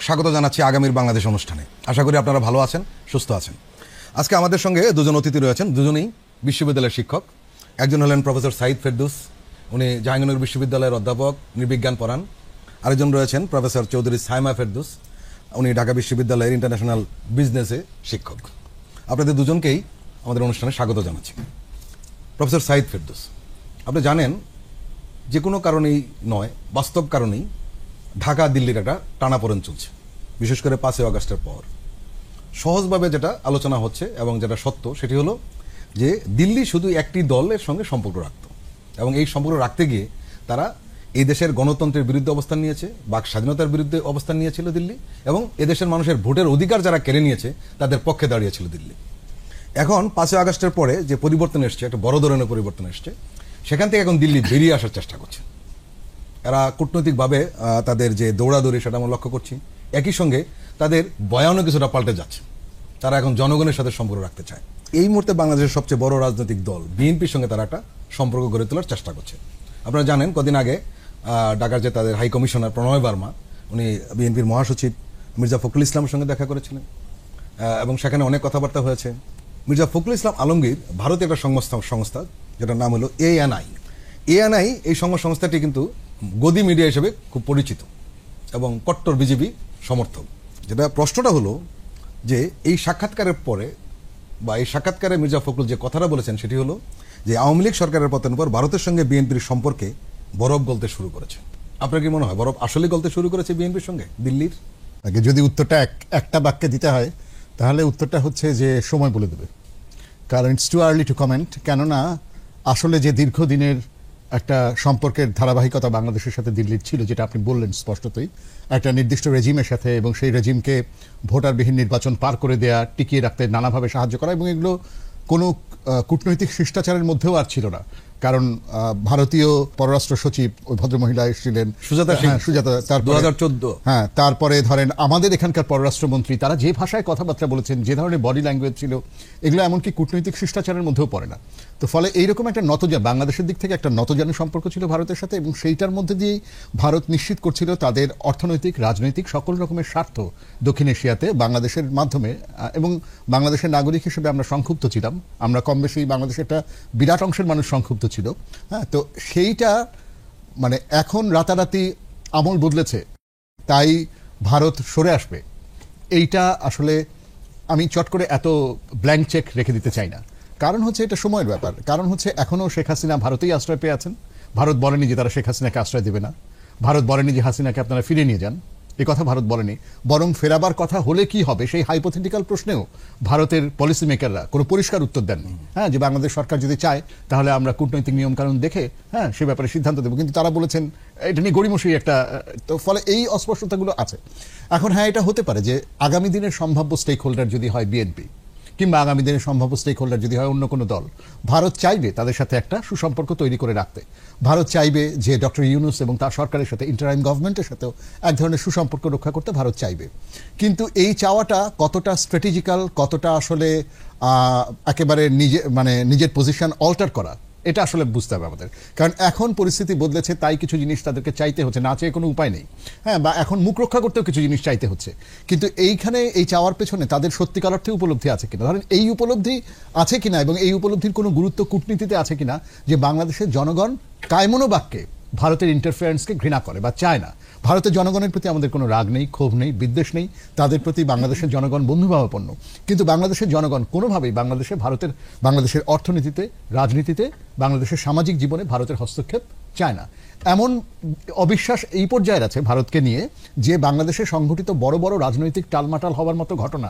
স্বাগত জানাচ্ছি আগামীর বাংলাদেশ অনুষ্ঠানে। আশা করি আপনারা ভালো আছেন, সুস্থ আছেন। আজকে আমাদের সঙ্গে দুজন অতিথি রয়েছেন, দুজনেই বিশ্ববিদ্যালয়ের শিক্ষক। একজন হলেন প্রফেসর সাইদ ফেরদৌস, উনি জাহাঙ্গীরনগর বিশ্ববিদ্যালয়ের অধ্যাপক, নৃবিজ্ঞান পড়ান। আরেকজন রয়েছেন প্রফেসর চৌধুরী সাইমা ফেরদৌস, উনি ঢাকা বিশ্ববিদ্যালয়ের ইন্টারন্যাশনাল বিজনেসে শিক্ষক। আপনাদের দুজনকেই আমাদের অনুষ্ঠানে স্বাগত জানাচ্ছি। প্রফেসর সাইদ ফেরদৌস, আপনি জানেন যে কোনো কারণেই নয়, বাস্তব কারণেই ঢাকা দিল্লির একটা টানাপোড়েন চলছে, বিশেষ করে 5ই আগস্টের পর। সহজভাবে যেটা আলোচনা হচ্ছে এবং যেটা সত্য সেটি হলো যে দিল্লি শুধু একটি দলের সঙ্গে সম্পর্ক রাখত এবং এই সম্পর্ক রাখতে গিয়ে তারা এই দেশের গণতন্ত্রের বিরুদ্ধে অবস্থান নিয়েছে, বাক স্বাধীনতার বিরুদ্ধে অবস্থান নিয়েছিল দিল্লি, এবং এদেশের মানুষের ভোটের অধিকার যারা কেড়ে নিয়েছে তাদের পক্ষে দাঁড়িয়েছিল দিল্লি। এখন 5ই আগস্টের পরে যে পরিবর্তন এসছে, একটা বড় ধরনের পরিবর্তন এসছে, সেখান থেকে এখন দিল্লি বেরিয়ে আসার চেষ্টা করছে। এরা কূটনৈতিকভাবে তাদের যে দৌড়াদৌড়ি সেটা আমরা লক্ষ্য করছি। একই সঙ্গে তাদের বয়ানও কিছুটা পাল্টে যাচ্ছে, তারা এখন জনগণের সাথে সম্পর্ক রাখতে চায়। এই মুহূর্তে বাংলাদেশের সবচেয়ে বড় রাজনৈতিক দল বিএনপির সঙ্গে তারা একটা সম্পর্ক গড়ে তোলার চেষ্টা করছে। আপনারা জানেন কদিন আগে ঢাকার যে তাদের হাই কমিশনার প্রণয় বার্মা, উনি বিএনপির মহাসচিব মির্জা ফখরুল ইসলামের সঙ্গে দেখা করেছিলেন এবং সেখানে অনেক কথাবার্তা হয়েছে। মির্জা ফখরুল ইসলাম আলমগীর ভারতের একটা সংস্থা যেটার নাম হলো এএনআই। এই সংস্থাটি কিন্তু গদি মিডিয়া হিসেবে খুব পরিচিত এবং কট্টর বিজেপি সমর্থক। যেটা প্রশ্নটা হলো যে এই সাক্ষাৎকারের পরে বা এই সাক্ষাৎকারে মির্জা ফখরুল যে কথাটা বলেছেন সেটি হলো যে আওয়ামী লীগ সরকারের পতনের পর ভারতের সঙ্গে বিএনপির সম্পর্কে বরফ গলতে শুরু করেছে। আপনার কি মনে হয় বরফ আসলে গলতে শুরু করেছে বিএনপির সঙ্গে দিল্লির? আগে যদি উত্তরটা একটা বাক্যে দিতে হয় তাহলে উত্তরটা হচ্ছে যে সময় বলে দেবে, কারণ it's too early two comment. কেননা আসলে যে দীর্ঘদিনের একটা সম্পর্কের ধারাবাহিকতা বাংলাদেশের সাথে দিল্লির ছিল, যেটা আপনি বললেন স্পষ্টতই, একটা নির্দিষ্ট রেজিমের সাথে, এবং সেই রেজিমকে ভোটারবিহীন নির্বাচন পার করে দেয়া, টিকিয়ে রাখতে নানাভাবে সাহায্য করা, এবং এগুলো কোনো কূটনৈতিক শিষ্টাচারের মধ্যেও আর ছিল না। কারণ ভারতীয় পররাষ্ট্র সচিব ওই ভদ্রমহিলা এসেছিলেন সুজাতা, তারপর 2014, হ্যাঁ, তারপরে ধরেন আমাদের এখানকার পররাষ্ট্রমন্ত্রী, তারা যে ভাষায় কথাবার্তা বলেছেন, যে ধরনের বডি ল্যাঙ্গুয়েজ ছিল, এগুলো এমনকি কূটনৈতিক শিষ্টাচারের মধ্যেও পড়ে না। তো ফলে এইরকম একটা বাংলাদেশের দিক থেকে একটা নতজানু সম্পর্ক ছিল ভারতের সাথে, এবং সেইটার মধ্যে দিয়েই ভারত নিশ্চিত করছিল তাদের অর্থনৈতিক, রাজনৈতিক সকল রকমের স্বার্থ দক্ষিণ এশিয়াতে বাংলাদেশের মাধ্যমে। এবং বাংলাদেশের নাগরিক হিসেবে আমরা সংক্ষুব্ধ ছিলাম, আমরা কম বেশি বাংলাদেশের একটা বিরাট অংশের মানুষ সংক্ষুব্ধ ছিল। হ্যাঁ, তো সেইটা মানে এখন রাতারাতি আমল বদলেছে তাই ভারত সরে আসবে, এইটা আসলে আমি চট করে এত ব্ল্যাঙ্ক চেক রেখে দিতে চাই না। কারণ হচ্ছে এটা সময়ের ব্যাপার। কারণ হচ্ছে এখনও শেখ হাসিনা ভারতেই আশ্রয় পেয়ে আছেন। ভারত বলেনি যে তারা শেখ হাসিনাকে আশ্রয় দেবে না, ভারত বলেনি যে হাসিনাকে আপনারা ফিরে নিয়ে যান, এ কথা ভারত বলেনি। বরং ফেরাবার কথা হলে কি হবে সেই হাইপোথেটিক্যাল প্রশ্নেও ভারতের পলিসি মেকাররা কোনো পরিষ্কার উত্তর দেননি। হ্যাঁ, যে বাংলাদেশ সরকার যদি চায় তাহলে আমরা কূটনৈতিক নিয়মকানুন দেখে হ্যাঁ সে ব্যাপারে সিদ্ধান্ত দেবো, কিন্তু তারা বলেছেন এটা নিয়ে গড়িমসি একটা। তো ফলে এই অস্পষ্টতাগুলো আছে। এখন হ্যাঁ, এটা হতে পারে যে আগামী দিনের সম্ভাব্য স্টেক হোল্ডার যদি হয় বিএনপি, কিংবা আগামী দিনের সম্ভাব্য স্টেক হোল্ডার যদি হয় অন্য কোনো দল, ভারত চাইবে তাদের সাথে একটা সুসম্পর্ক তৈরি করে রাখতে। ভারত চাইবে যে ডক্টর ইউনূস এবং তার সরকারের সাথে, ইন্টারাইম গভর্নমেন্টের সাথেও এক ধরনের সুসম্পর্ক রক্ষা করতে ভারত চাইবে। কিন্তু এই চাওয়াটা কতটা স্ট্র্যাটেজিক্যাল, কতটা আসলে একেবারে নিজের পজিশন অল্টার করা, এটা আসলে বুঝতে হবে আমাদের। কারণ এখন পরিস্থিতি বদলেছে, তাই কিছু জিনিস তাদেরকে চাইতে হচ্ছে, না চেয়ে কোনো উপায় নেই। হ্যাঁ, বা এখন মুখ রক্ষা করতেও কিছু জিনিস চাইতে হচ্ছে। কিন্তু এইখানে এই চাওয়ার পেছনে তাদের সত্যিকার অর্থে উপলব্ধি আছে কিনা, ধরেন এই উপলব্ধি আছে কিনা, এবং এই উপলব্ধির কোনো গুরুত্ব কূটনীতিতে আছে কিনা যে বাংলাদেশের জনগণ কায়মনোবাক্যে ভারতের ইন্টারফারেন্সকে ঘৃণা করে বা চায় না। ভারতের জনগণের প্রতি আমাদের কোনো রাগ নেই, ক্ষোভ নেই, বিদ্বেষ নেই, তাদের প্রতি বাংলাদেশের জনগণ বন্ধুভাবাপন্ন। কিন্তু বাংলাদেশের জনগণ কোনোভাবেই বাংলাদেশের অর্থনীতিতে, রাজনীতিতে, বাংলাদেশের সামাজিক জীবনে ভারতের হস্তক্ষেপ চায় না। এমন অবিশ্বাস এই পর্যায়ের আছে ভারতকে নিয়ে যে বাংলাদেশে সংঘটিত বড় বড় রাজনৈতিক টালমাটাল হওয়ার মতো ঘটনা,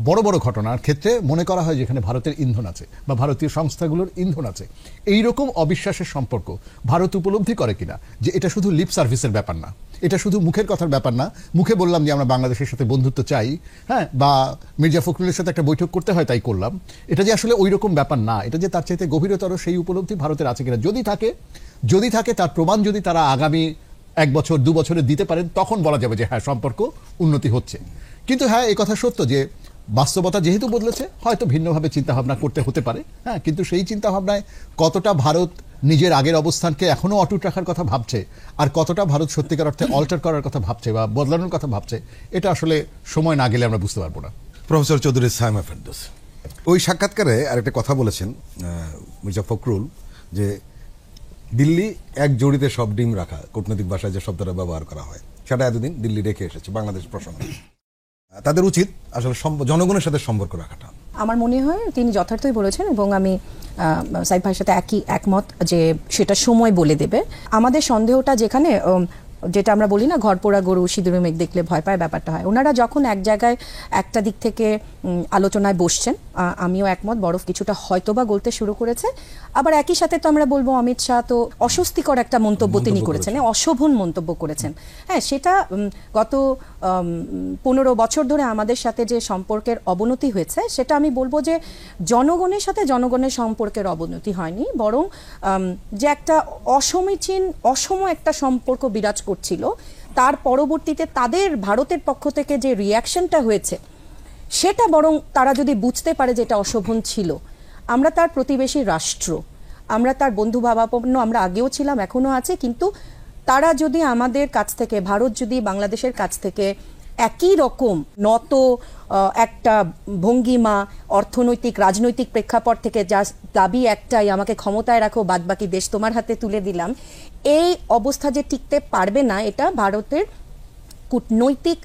বড় বড় ঘটনার ক্ষেত্রে মনে করা হয় যেখানে ভারতের ইন্ধন আছে বা ভারতীয় সংস্থাগুলোর ইন্ধন আছে। এইরকম অবিশ্বাসের সম্পর্ক ভারত উপলব্ধি করে কিনা যে এটা শুধু লিপ সার্ভিসের ব্যাপার না, এটা শুধু মুখের কথার ব্যাপার না, মুখে বললাম যে আমরা বাংলাদেশের সাথে বন্ধুত্ব চাই, হ্যাঁ, বা মির্জা ফখরুলের সাথে একটা বৈঠক করতে হয় তাই করলাম, এটা যে আসলে ওই রকম ব্যাপার না, এটা যে তার চাইতে গভীরতর, সেই উপলব্ধি ভারতের আছে কিনা। যদি থাকে তার প্রমাণ যদি তারা আগামী 1 বছর 2 বছরে দিতে পারেন, তখন বলা যাবে যে হ্যাঁ সম্পর্ক উন্নতি হচ্ছে। কিন্তু হ্যাঁ, এই কথা সত্য যে বাস্তবতা যেহেতু বদলেছে, হয়তো ভিন্নভাবে চিন্তাভাবনা করতে হতে পারে। হ্যাঁ, কিন্তু সেই চিন্তাভাবনায় কতটা ভারত নিজের আগের অবস্থানকে এখনো অটুট রাখার কথা ভাবছে, আর কতটা ভারত সত্যিকার অর্থে অল্টার করার কথা ভাবছে বা বদলানোর কথা ভাবছে, এটা আসলে সময় না গেলে আমরা বুঝতে পারবো না। প্রফেসর চৌধুরী সাইমা ফেরদৌস ওই সাক্ষাৎকারে আরেকটা কথা বলেছেন মির্জা ফখরুল, যে দিল্লি এক জড়িতে সব ডিম রাখা, কূটনৈতিক ভাষায় যে শব্দটা ব্যবহার করা হয় সেটা এতদিন দিল্লি রেখে এসেছে বাংলাদেশ প্রসঙ্গে। তাদের উচিত আসলে জনগণের সাথে সম্পর্ক রাখাটা। আমার মনে হয় তিনি যথার্থই বলেছেন, এবং আমি সাইদ ভাইয়ের সাথে একমত যে সেটা সময় বলে দেবে। আমাদের সন্দেহটা যেখানে, যেটা আমরা বলি না ঘর পোড়া গরু সিঁদুরে মেঘ দেখলে ভয় পায়, ব্যাপারটা হয়। ওনারা যখন এক জায়গায় একটা দিক থেকে আলোচনায় বসছেন, আমিও একমত, বরফ কিছুটা হয়তোবা গলতে শুরু করেছে। আবার একই সাথে তো আমরা বলবো অমিত শাহ তো অস্বস্তিকর একটা মন্তব্য তিনি করেছেন, অশোভন মন্তব্য করেছেন। হ্যাঁ, সেটা গত 15 বছর ধরে আমাদের সাথে যে সম্পর্কের অবনতি হয়েছে, সেটা আমি বলবো যে জনগণের সাথে জনগণের সম্পর্কের অবনতি হয়নি, বরং যে একটা অসম একটা সম্পর্ক বিরাজ করছিল, তার পরবর্তীতে তাদের ভারতের পক্ষ থেকে যে রিয়াকশনটা হয়েছে, সেটা বরং তারা যদি বুঝতে পারে যে এটা অশোভন ছিল। আমরা তার প্রতিবেশী রাষ্ট্র, আমরা তার বন্ধু ভাবাপন্ন, আমরা আগেও ছিলাম, এখনো আছে, কিন্তু তারা যদি আমাদের কাছ থেকে, ভারত যদি বাংলাদেশের কাছ থেকে একই রকম নত একটা ভঙ্গিমা, অর্থনৈতিক রাজনৈতিক প্রেক্ষাপট থেকে যা দাবি একটাই, আমাকে ক্ষমতায় রাখো, বাদবাকি দেশ তোমার হাতে তুলে দিলাম, এই অবস্থা যে টিকতে পারবে না, এটা ভারতের কূটনৈতিক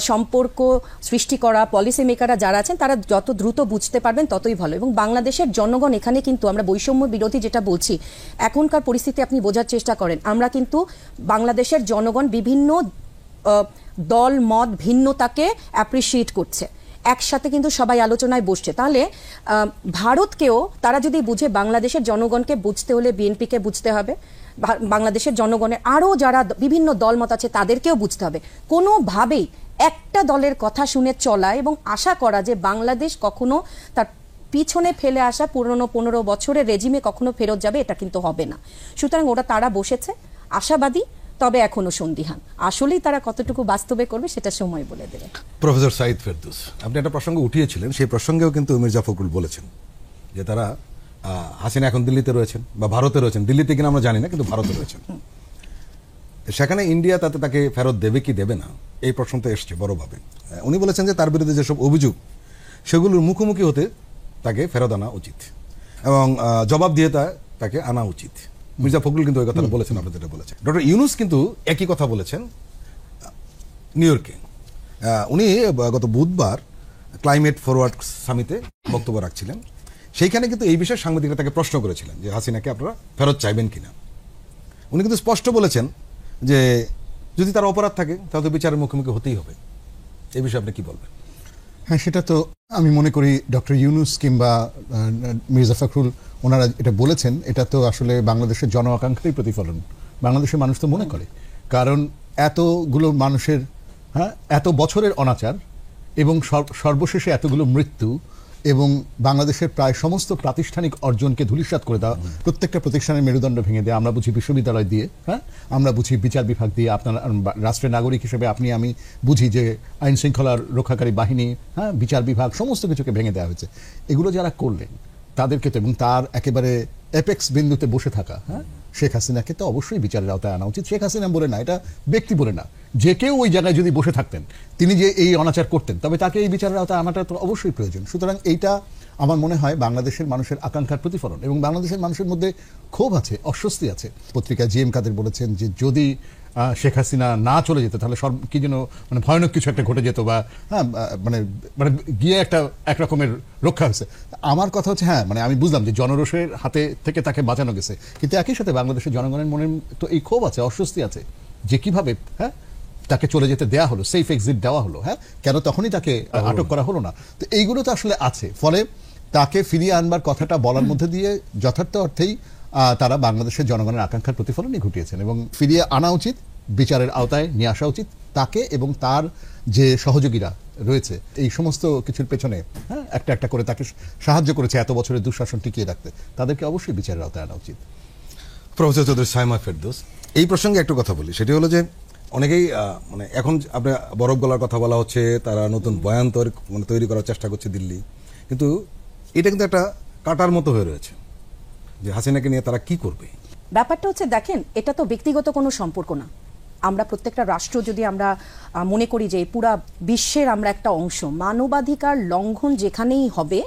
সম্পর্ক সৃষ্টি করা পলিসি মেকাররা যারা আছেন তারা যত দ্রুত বুঝতে পারবেন ততই ভালো। এবং বাংলাদেশের জনগণ এখানে কিন্তু, আমরা বৈষম্য বিরোধী যেটা বলছি, এখনকার পরিস্থিতি আপনি বোঝার চেষ্টা করেন, আমরা কিন্তু বাংলাদেশের জনগণ বিভিন্ন দল মত ভিন্নতাকে অ্যাপ্রিসিয়েট করছে, একসাথে কিন্তু সবাই আলোচনায় বসছে। তাহলে ভারতকেও তারা যদি বুঝে, বাংলাদেশের জনগণকে বুঝতে হলে বিএনপিকে বুঝতে হবে, বাংলাদেশের জনগণের আরও যারা বিভিন্ন দলমত আছে তাদেরকেও বুঝতে হবে। কোনোভাবেই একটা দলের কথা শুনে চলা এবং আশা করা যে বাংলাদেশ কখনো তার পিছনে ফেলে আসা পুরনো 15 বছরের রেজিমে কখনো ফেরত যাবে, এটা কিন্তু হবে না। সুতরাং তারা বসেছে আশাবাদী, তবে এখনো সন্দিহান। আসলেই তারা কতটুকু বাস্তবে করবে সেটা সময় বলে দেবে। প্রফেসর সাইদ ফেরদৌস, আপনি একটা প্রসঙ্গ উঠিয়েছিলেন, সেই প্রসঙ্গেও কিন্তু মির্জা ফখরুল বলেছেন যে তারা হাসিনা এখন দিল্লিতে রয়েছেন বা ভারতে রয়েছেন, দিল্লিতে কিনা আমরা জানি না, কিন্তু ভারতে রয়েছেন। সেখানে ইন্ডিয়া তাকে ফেরত দেবে কি দেবে না, এই প্রশ্ন তো এসছে বড়ভাবে। উনি বলেছেন যে তার বিরুদ্ধে যেসব অভিযোগ, সেগুলোর মুখোমুখি হতে তাকে ফেরত আনা উচিত এবং জবাব দিয়ে তাকে আনা উচিত। মির্জা ফখরুল কিন্তু ওই কথাটা বলেছেন, আপনি যেটা বলেছেন। ডক্টর ইউনুস কিন্তু একই কথা বলেছেন নিউ ইয়র্কে। উনি গত বুধবার ক্লাইমেট ফরওয়ার্ড সামিটে বক্তব্য রাখছিলেন, সেইখানে কিন্তু এই বিষয়ে সাংবাদিকরা তাকে প্রশ্ন করেছিলেন যে হাসিনাকে আপনারা ফেরত চাইবেন কিনা। উনি কিন্তু স্পষ্ট বলেছেন যে যদি তার অপরাধ থাকে তাহলে তো বিচারের মুখোমুখি হতেই হবে। এই বিষয়ে আপনি কি বলবেন? হ্যাঁ, সেটা তো আমি মনে করি ডক্টর ইউনুস কিংবা মির্জা ফখরুল ওনারা এটা বলেছেন, এটা তো আসলে বাংলাদেশের জন আকাঙ্ক্ষারই প্রতিফলন। বাংলাদেশের মানুষ তো মনে করে, কারণ এতগুলো মানুষের এত বছরের অনাচার এবং সর্বশেষে এতগুলো মৃত্যু এবং বাংলাদেশের প্রায় সমস্ত প্রাতিষ্ঠানিক অর্জনকে ধূলিসাৎ করে দেওয়া, প্রত্যেকটা প্রতিষ্ঠানের মেরুদণ্ড ভেঙে দেওয়া, আমরা বুঝি বিশ্ববিদ্যালয় দিয়ে, আমরা বুঝি বিচার বিভাগ দিয়ে, আপনার রাষ্ট্রের নাগরিক হিসেবে আপনি আমি বুঝি যে আইন শৃঙ্খলার রক্ষাকারী বাহিনী, বিচার বিভাগ, সমস্ত কিছুকে ভেঙে দেওয়া হয়েছে। এগুলো যারা করলেন তাদেরকে তো, এবং তার একেবারে অ্যাপেক্স বিন্দুতে বসে থাকা শেখ হাসিনাকে তো অবশ্যই বিচারের আওতায় আনা উচিত। শেখ হাসিনা বলে না, এটা ব্যক্তি বলে না, যে কেউ ওই জায়গায় যদি বসে থাকতেন, তিনি যে এই অনাচার করতেন, তবে তাকে এই বিচারের আওতায় আনাটা তো অবশ্যই প্রয়োজন। সুতরাং এইটা আমার মনে হয় বাংলাদেশের মানুষের আকাঙ্ক্ষার প্রতিফলন, এবং বাংলাদেশের মানুষের মধ্যে ক্ষোভ আছে, অস্বস্তি আছে। পত্রিকায় জিএম কাদের বলেছেন যে যদি শেখ হাসিনা না চলে যেত তাহলে কি যেন মানে ভয়ানক কিছু একটা ঘটে যেত, বা মানে মানে গিয়ে একটা একরকমের রক্ষা হয়েছে। আমার কথা হচ্ছে, মানে আমি বুঝলাম যে জনরোষের হাতে থেকে তাকে বাঁচানো গেছে, কিন্তু একই সাথে বাংলাদেশের জনগণের মনে তো এই ক্ষোভ আছে, অস্বস্তি আছে যে কিভাবে তাকে চলে যেতে দেওয়া হলো, সেফ এক্সিট দেওয়া হলো, কেন তখনই তাকে আটক করা হলো না। তো এইগুলো তো আসলে আছে, ফলে তাকে ফিরিয়ে আনবার কথাটা বলার মধ্যে দিয়ে যথার্থ অর্থেই তারা বাংলাদেশের জনগণের আকাঙ্ক্ষার প্রতিফলনই ঘটিয়েছেন, এবং ফিরিয়ে আনা উচিত, বিচারের আওতায় নিয়ে আসা উচিত তাকে এবং তার যে সহযোগীরা রয়েছে এই সমস্ত কিছুর পেছনে একটা একটা করে তাকে সাহায্য করেছে এত বছরের দুঃশাসন টিকিয়ে রাখতে, তাদেরকে অবশ্যই বিচারের আওতায় আনা উচিত। প্রফেসর চৌধুরী সাইমা ফেরদৌস, এই প্রসঙ্গে একটু কথা বলি, সেটি হলো যে অনেকেই মানে এখন আপনার বরফ গলার কথা বলা হচ্ছে, তারা নতুন বয়ান তৈরি করার চেষ্টা করছে দিল্লি, কিন্তু এটা কিন্তু একটা কাটার মতো হয়ে রয়েছে যে হাসিনাকে নিয়ে তারা কি করবে। ব্যাপারটা হচ্ছে দেখেন, এটা তো ব্যক্তিগত কোনো সম্পর্ক না। আমরা প্রত্যেকটা রাষ্ট্র যদি আমরা মনে করি যে পুরা বিশ্বের আমরা একটা অংশ, মানবাধিকার লঙ্ঘন যেখানেই হবে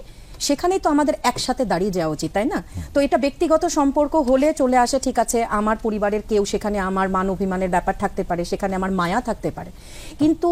সেখানেই তো আমাদের একসাথে দাঁড়িয়ে যাওয়া উচিত, তাই না? তো এটা ব্যক্তিগত সম্পর্ক হলে চলে আসে, ঠিক আছে, আমার পরিবারের কেউ সেখানে আমার মান অভিমানের ব্যাপার থাকতে পারে, সেখানে আমার মায়া থাকতে পারে, কিন্তু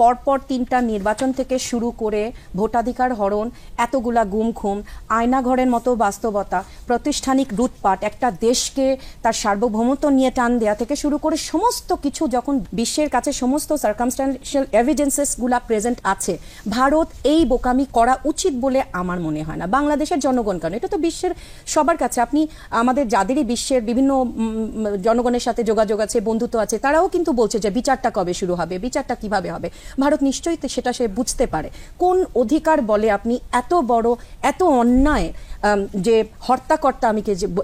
পরপর 3টা নির্বাচন থেকে শুরু করে ভোটাধিকার হরণ, এতগুলা গুম খুম, আয়নাঘরের মতো বাস্তবতা, প্রাতিষ্ঠানিক লুটপাট, একটা দেশকে তার সার্বভৌমত্ব নিয়ে টান দেয়া থেকে শুরু করে সমস্ত কিছু যখন বিশ্বের কাছে সমস্ত সার্কামস্ট্যান্সিয়াল এভিডেন্সেসগুলা প্রেজেন্ট আছে, ভারত এই বোকামি করা উচিত বলে আমার মনে হয় না। বাংলাদেশের জনগণ কেন, এটা তো বিশ্বের সবার কাছে, আপনি আমাদের যাদেরই বিশ্বের বিভিন্ন জনগণের সাথে যোগাযোগ আছে, বন্ধুত্ব আছে, তারাও কিন্তু বলছে যে বিচারটা কবে শুরু হবে, বিচারটা কিভাবে হবে। ভারত নিশ্চয়ই সেটা সে বুঝতে পারে। কোন অধিকার বলে আপনি এত বড় এত অন্যায়, যে হর্তাকর্তা আমি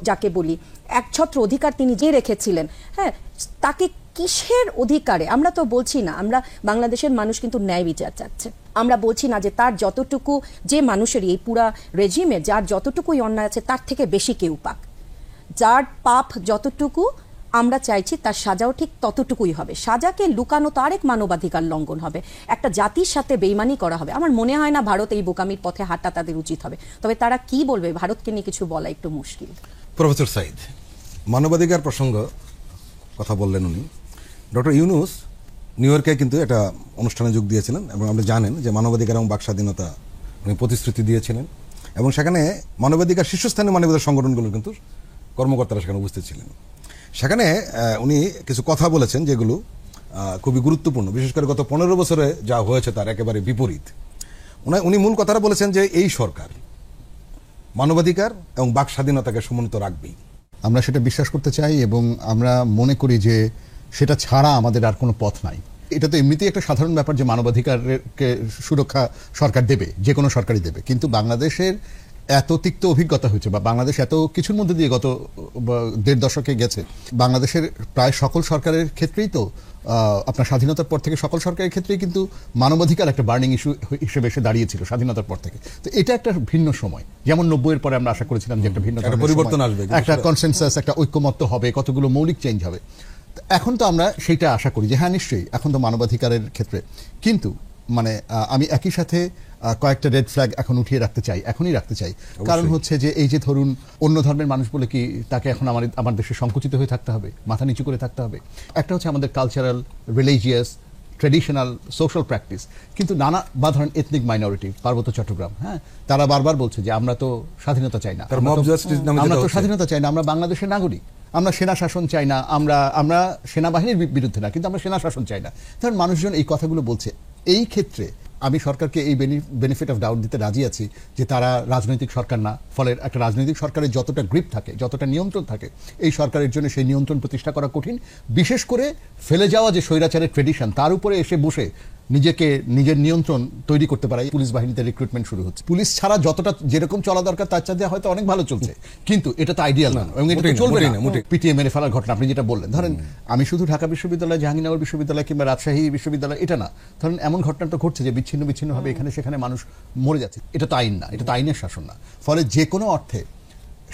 যাকে বলি, একছত্র অধিকার তিনি যে রেখেছিলেন, হ্যাঁ, তাকে কিসের অধিকারে? আমরা তো বলছি না, আমরা বাংলাদেশের মানুষ কিন্তু ন্যায় বিচার চাচ্ছে। আমরা বলছি না যে তার যতটুকু, যে মানুষের এই পুরা রেজিমে যার যতটুকুই অন্যায় আছে তার থেকে বেশি কেউ পাক, যার পাপ যতটুকু আমরা চাইছি তার সাজাও ঠিক ততটুকুই হবে। সাজাকে লুকানো তো আরেক মানবাধিকার লঙ্ঘন হবে, একটা জাতির সাথে বেইমানি করা হবে। আমার মনে হয় না ভারত এই বোকামির পথে হাঁটা তাদের উচিত হবে। তবে তারা কি বলবে ভারতকে নিয়ে কিছু বলা একটু মুশকিল। প্রফেসর সাইদ, মানবাধিকার প্রসঙ্গ কথা বললেন উনি। ডক্টর ইউনূস নিউ ইয়র্কে কিন্তু একটা অনুষ্ঠানে যোগ দিয়েছিলেন এবং আপনি জানেন যে মানবাধিকার এবং বাক স্বাধীনতা উনি প্রতিশ্রুতি দিয়েছিলেন এবং সেখানে মানবাধিকার শীর্ষস্থানীয় মানবাধিকার সংগঠনগুলোর কিন্তু কর্মকর্তারা সেখানে উপস্থিত ছিলেন। সেখানে উনি কিছু কথা বলেছেন যেগুলো খুবই গুরুত্বপূর্ণ, বিশেষ করে গত 15 বছরে যা হয়েছে তার একেবারে বিপরীত। উনি মূল কথাটা বলেছেন যে এই সরকার মানবাধিকার এবং বাক স্বাধীনতাকে সমুন্নত রাখবেই। আমরা সেটা বিশ্বাস করতে চাই এবং আমরা মনে করি যে সেটা ছাড়া আমাদের আর কোনো পথ নাই। এটা তো এমনিতেই একটা সাধারণ ব্যাপার যে মানবাধিকারকে সুরক্ষা সরকার দেবে, যে কোনো সরকারই দেবে, কিন্তু বাংলাদেশের এত তিক্ত অভিজ্ঞতা হয়েছে বা বাংলাদেশ এত কিছুর মধ্যে দিয়ে গত 1.5 দশকে গেছে, বাংলাদেশের প্রায় সকল সরকারের ক্ষেত্রেই তো আপনার স্বাধীনতার পর থেকে সকল সরকারের ক্ষেত্রেই কিন্তু মানবাধিকার একটা বার্নিং ইস্যু হিসেবে এসে দাঁড়িয়েছিল স্বাধীনতার পর থেকে। তো এটা একটা ভিন্ন সময়, যেমন 90-এর পরে আমরা আশা করেছিলাম যে একটা ভিন্ন পরিবর্তন আসবে, একটা কনসেনসাস, একটা ঐক্যমত্য হবে, কতগুলো মৌলিক চেঞ্জ হবে। এখন তো আমরা সেইটা আশা করি যে হ্যাঁ নিশ্চয়ই এখন তো মানবাধিকারের ক্ষেত্রে, কিন্তু মানে আমি একই সাথে কয়েকটা রেড ফ্ল্যাগ এখন উঠিয়ে রাখতে চাই, এখনই রাখতে চাই। কারণ হচ্ছে যে এই যে ধরুন অন্য ধর্মের মানুষ বলে কি তাকে এখন আমার দেশে সংকুচিত হয়ে থাকতে হবে, মাথা নিচু করে থাকতে হবে? একটা হচ্ছে আমাদের cultural, religious, traditional, social practice, কিন্তু নানা বা ধরেন এথনিক মাইনরিটি, পার্বত্য চট্টগ্রাম, হ্যাঁ, তারা বারবার বলছে যে আমরা তো স্বাধীনতা চাই না, আমরা তো স্বাধীনতা চাই না, আমরা বাংলাদেশের নাগরিক, আমরা সেনা শাসন চাই না, আমরা সেনাবাহিনীর বিরুদ্ধে না, কিন্তু আমরা সেনা শাসন চাই না। ধরেন মানুষজন এই কথাগুলো বলছে। এই ক্ষেত্রে আমি সরকারকে এই বেনিফিট অফ ডাউট দিতে রাজি আছি যে তারা রাজনৈতিক সরকার না, ফলে একটা রাজনৈতিক সরকারের যতটা গ্রিপ থাকে, যতটা নিয়ন্ত্রণ থাকে, এই সরকারের জন্য সেই নিয়ন্ত্রণ প্রতিষ্ঠা করা কঠিন। বিশেষ করে ফেলে যাওয়া যে স্বৈরাচারের ট্রেডিশন, তার উপরে এসে বসে নিজের নিয়ন্ত্রণ তৈরি করতে পারে। পুলিশ বাহিনীতে রিক্রুটমেন্ট শুরু হচ্ছে, পুলিশ ছাড়া যতটা যেরকম চলা দরকার তার চাঁদে হয়তো অনেক ভালো চলছে, কিন্তু এটা তো আইডিয়াল না এবং এটা চলবে না। পিটিএ মেরে ফেলার ঘটনা আপনি যেটা বললেন, ধরেন আমি শুধু ঢাকা বিশ্ববিদ্যালয়, জাহাঙ্গীরনগর বিশ্ববিদ্যালয় কিংবা রাজশাহী বিশ্ববিদ্যালয় এটা না, ধরেন এমন ঘটনা তো ঘটছে যে বিচ্ছিন্নভাবে এখানে সেখানে মানুষ মরে যাচ্ছে। এটা তো আইন না, এটা তো আইনের শাসন না। ফলে যে কোনো অর্থে